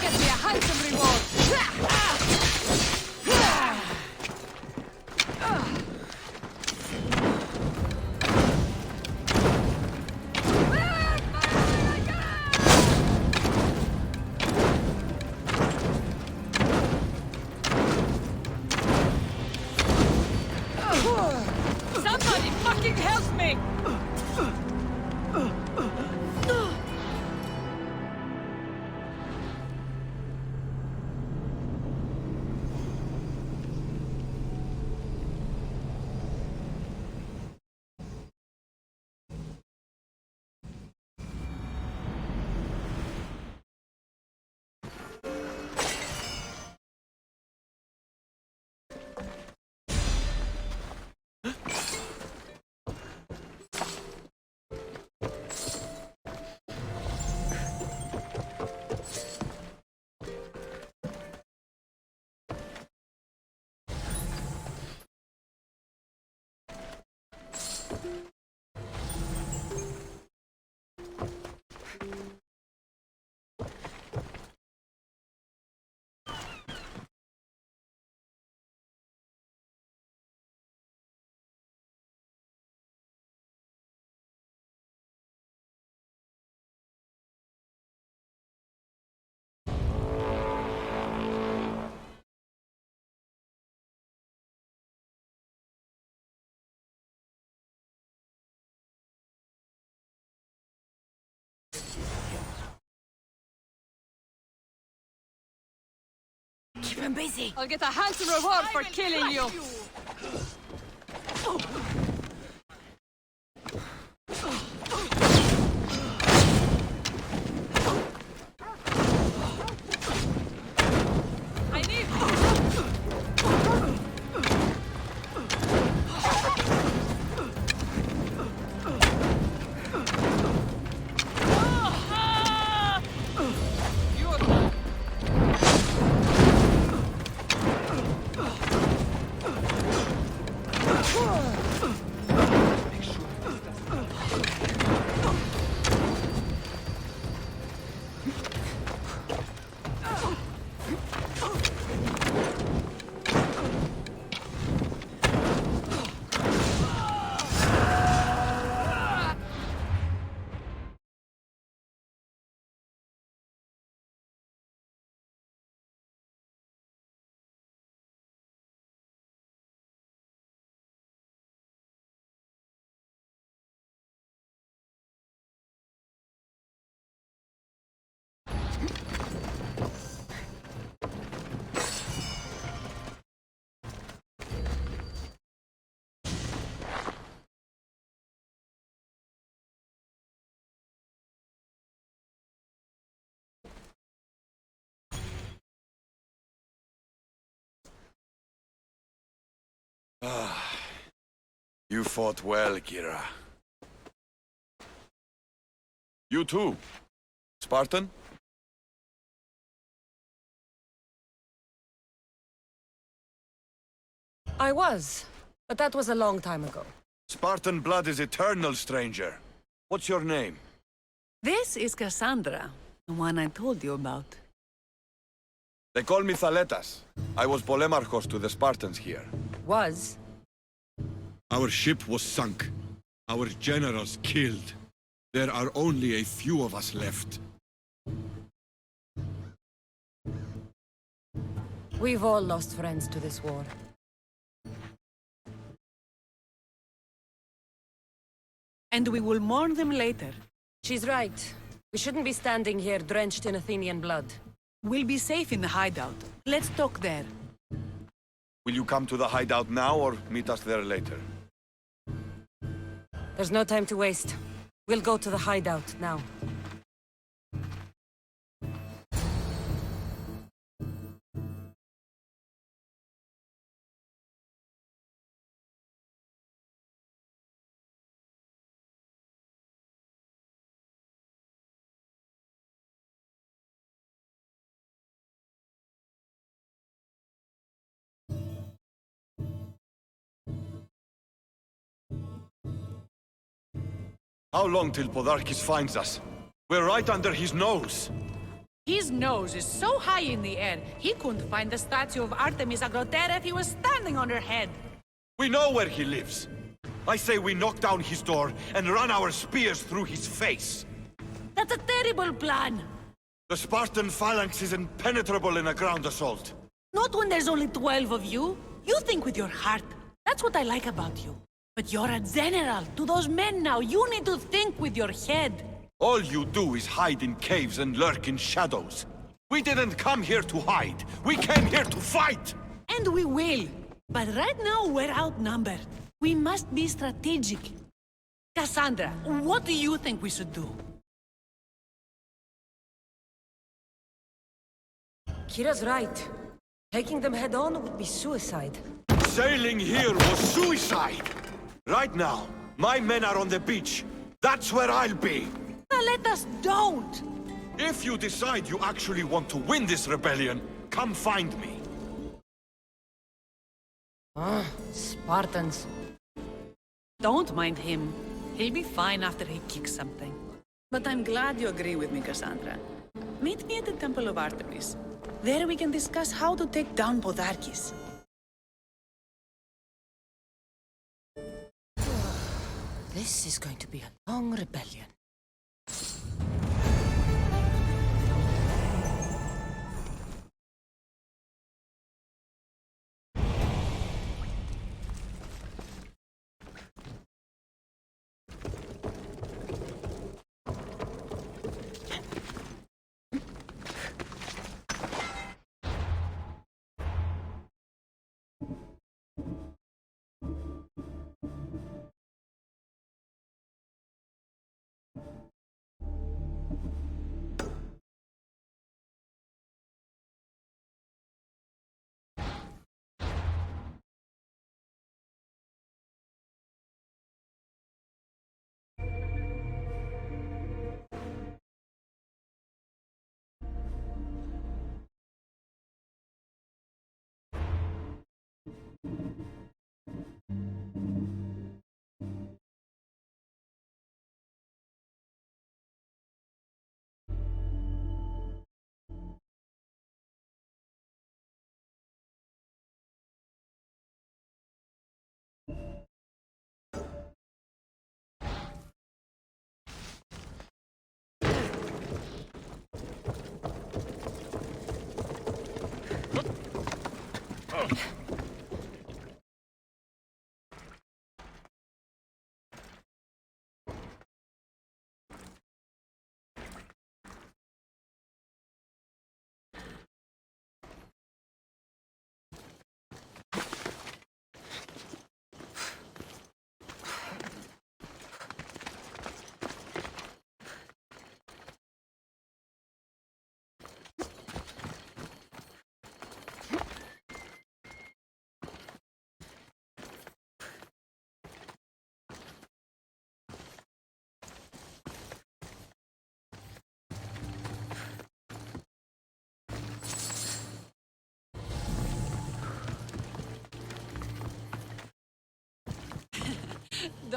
Get me a handsome reward! Somebody fucking help me! Keep him busy. I'll get a handsome reward for killing you! I need... You fought well, Kira. You too, Spartan? I was, but that was a long time ago. Spartan blood is eternal, stranger. What's your name? This is Cassandra, the one I told you about. They call me Thaletas. I was Polemarchos to the Spartans here. Was? Our ship was sunk. Our generals killed. There are only a few of us left. We've all lost friends to this war. And we will mourn them later. She's right. We shouldn't be standing here drenched in Athenian blood. We'll be safe in the hideout. Let's talk there. Will you come to the hideout now or meet us there later? There's no time to waste. We'll go to the hideout now. How long till Podarkis finds us? We're right under his nose. His nose is so high in the air, he couldn't find the statue of Artemis Agrotera if he was standing on her head. We know where he lives. I say we knock down his door and run our spears through his face. That's a terrible plan. The Spartan phalanx is impenetrable in a ground assault. Not when there's only 12 of you. You think with your heart. That's what I like about you. But you're a general. To those men now, you need to think with your head. All you do is hide in caves and lurk in shadows. We didn't come here to hide. We came here to fight! And we will. But right now, we're outnumbered. We must be strategic. Cassandra, what do you think we should do? Kira's right. Taking them head on would be suicide. Sailing here was suicide! Right now, my men are on the beach. That's where I'll be! Now let us don't! If you decide you actually want to win this rebellion, come find me. Spartans. Don't mind him. He'll be fine after he kicks something. But I'm glad you agree with me, Cassandra. Meet me at the Temple of Artemis. There we can discuss how to take down Podarkis. This is going to be a long rebellion.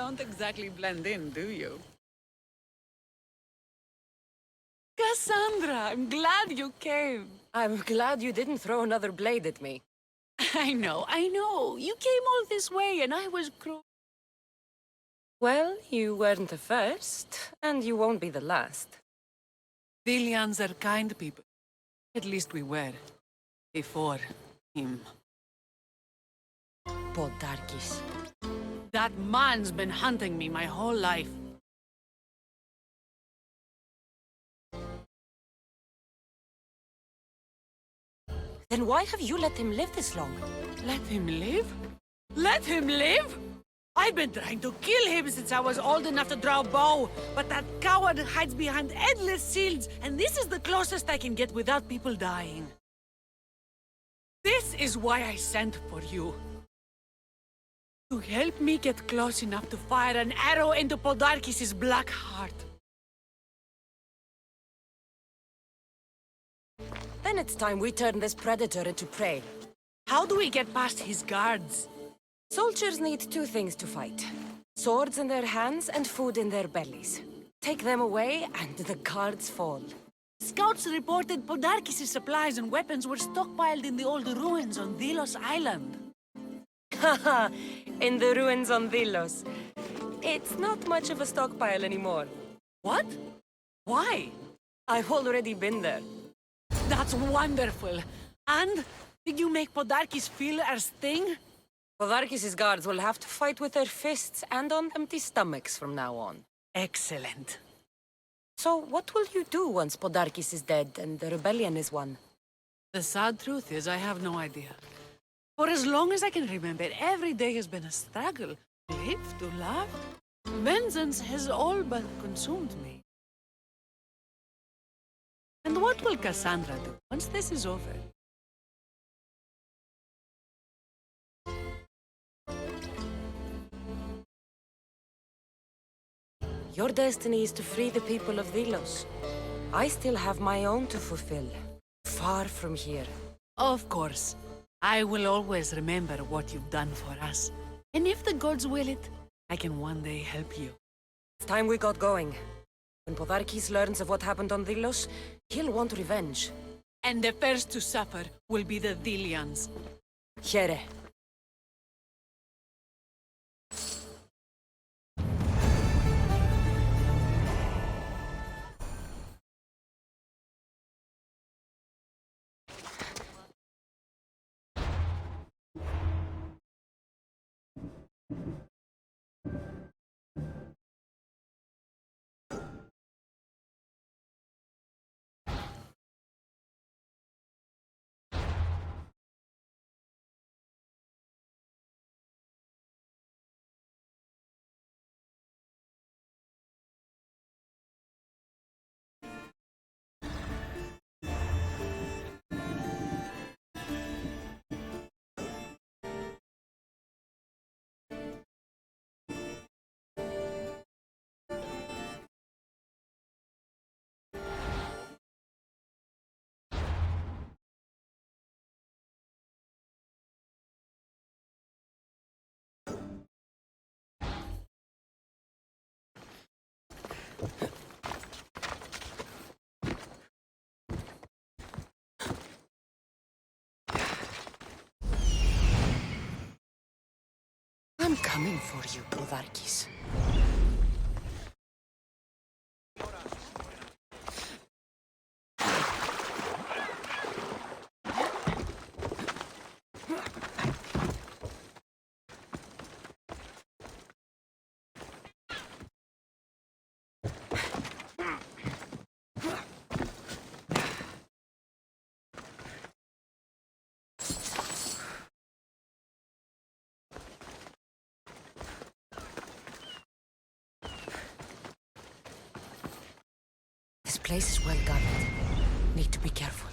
don't exactly blend in, do you? Cassandra, I'm glad you came. I'm glad you didn't throw another blade at me. I know. You came all this way and I was Well, you weren't the first, and you won't be the last. Villians are kind people. At least we were. Before him. Podarkis. That man's been hunting me my whole life. Then why have you let him live this long? Let him live? Let him live? I've been trying to kill him since I was old enough to draw a bow, but that coward hides behind endless shields, and this is the closest I can get without people dying. This is why I sent for you. To help me get close enough to fire an arrow into Podarkis' black heart. Then it's time we turn this predator into prey. How do we get past his guards? Soldiers need two things to fight. Swords in their hands and food in their bellies. Take them away and the guards fall. Scouts reported Podarkis' supplies and weapons were stockpiled in the old ruins on Delos Island. Haha, in the ruins on Delos. It's not much of a stockpile anymore. What? Why? I've already been there. That's wonderful. And did you make Podarkis feel our sting? Podarkis' guards will have to fight with their fists and on empty stomachs from now on. Excellent. So what will you do once Podarkis is dead and the rebellion is won? The sad truth is I have no idea. For as long as I can remember, every day has been a struggle. To live, to love. Vengeance has all but consumed me. And what will Cassandra do once this is over? Your destiny is to free the people of Delos. I still have my own to fulfill. Far from here. Of course. I will always remember what you've done for us. And if the gods will it, I can one day help you. It's time we got going. When Podarkis learns of what happened on Delos, he'll want revenge. And the first to suffer will be the Dilians. Here. I'm coming for you, Podarkis. This place is well guarded. Need to be careful.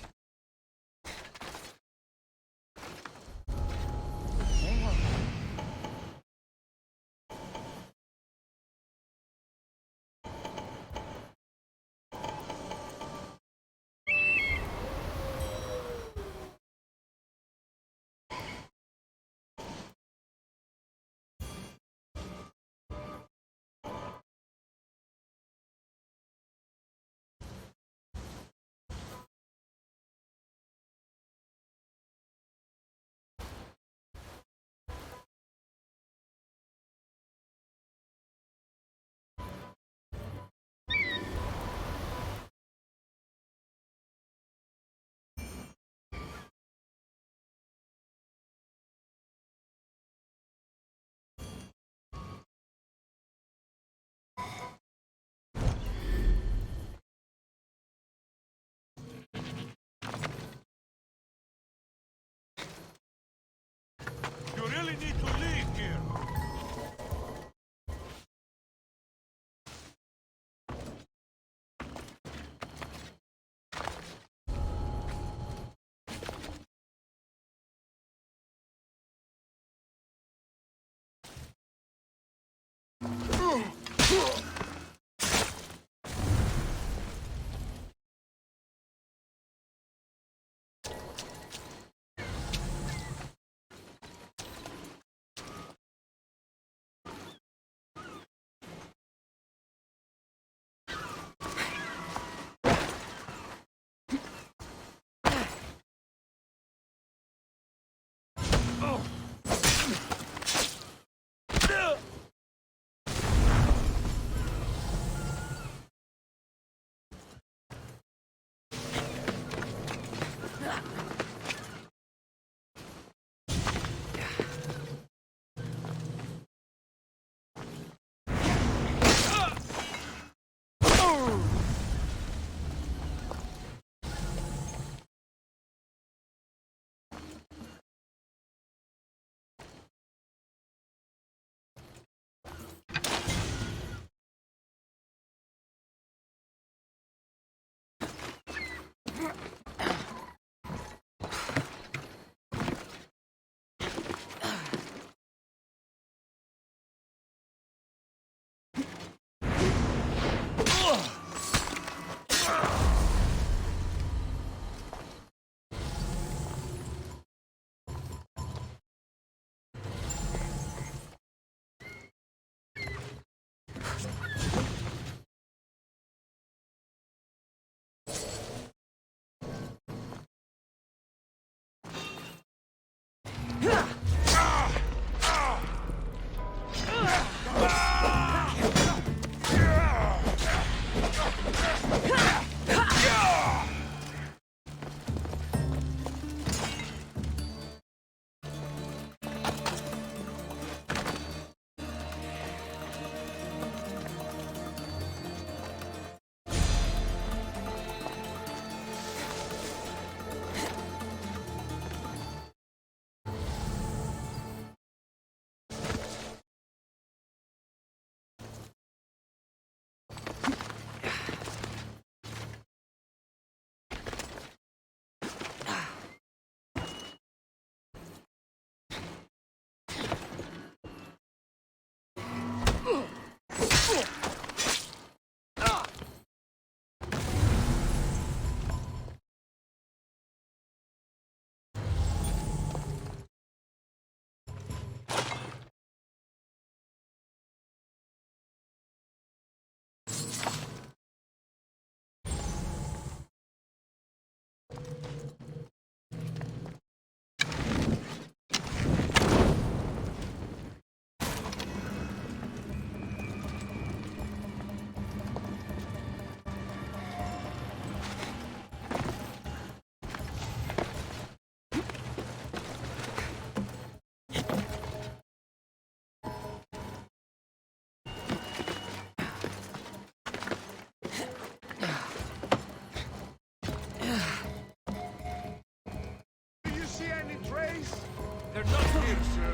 They're not here, sir.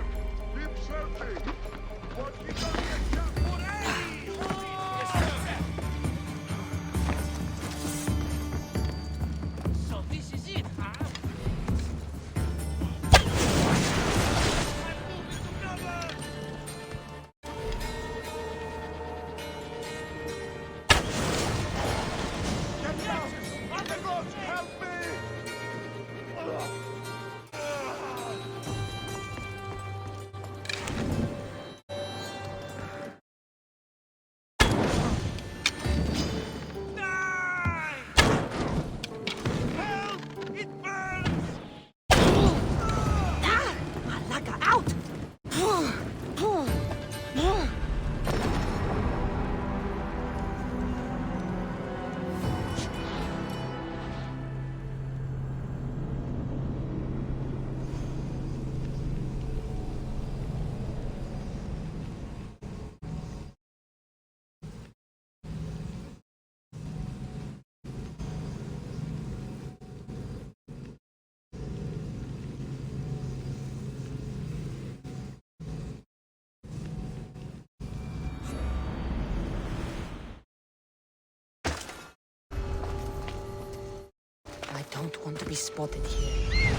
Keep searching. But we don't get time for any. Yes, sir. So this is it, huh? I'm moving to cover. Get out! Underground, help me! I don't want to be spotted here.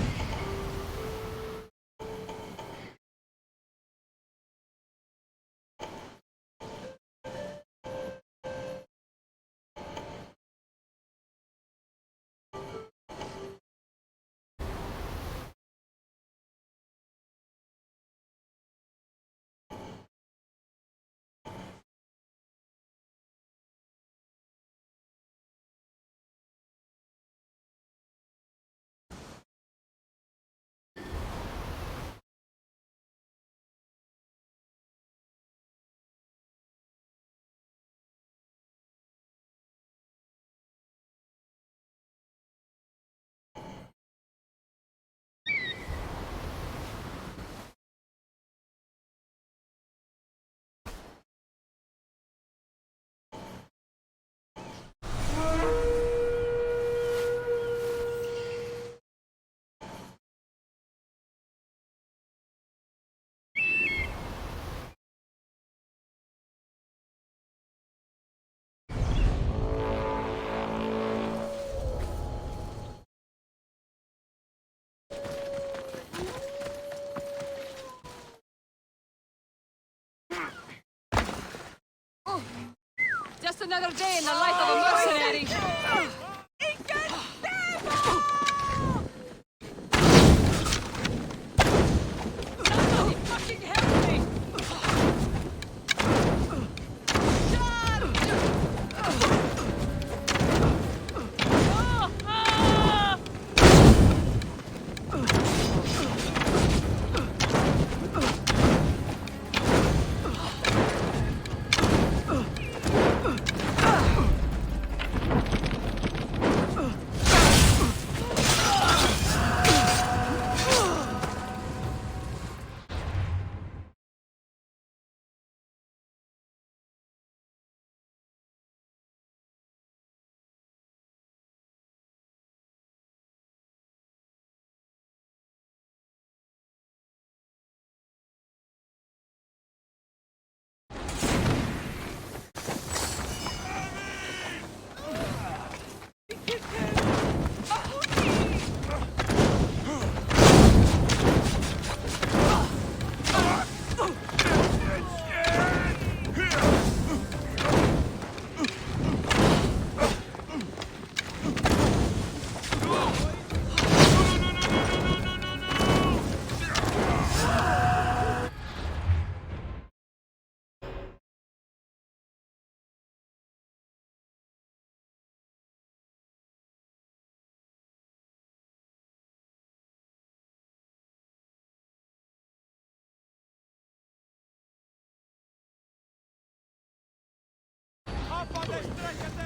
another day in the life of a mercenary. Somebody fucking help me! Up on this stretch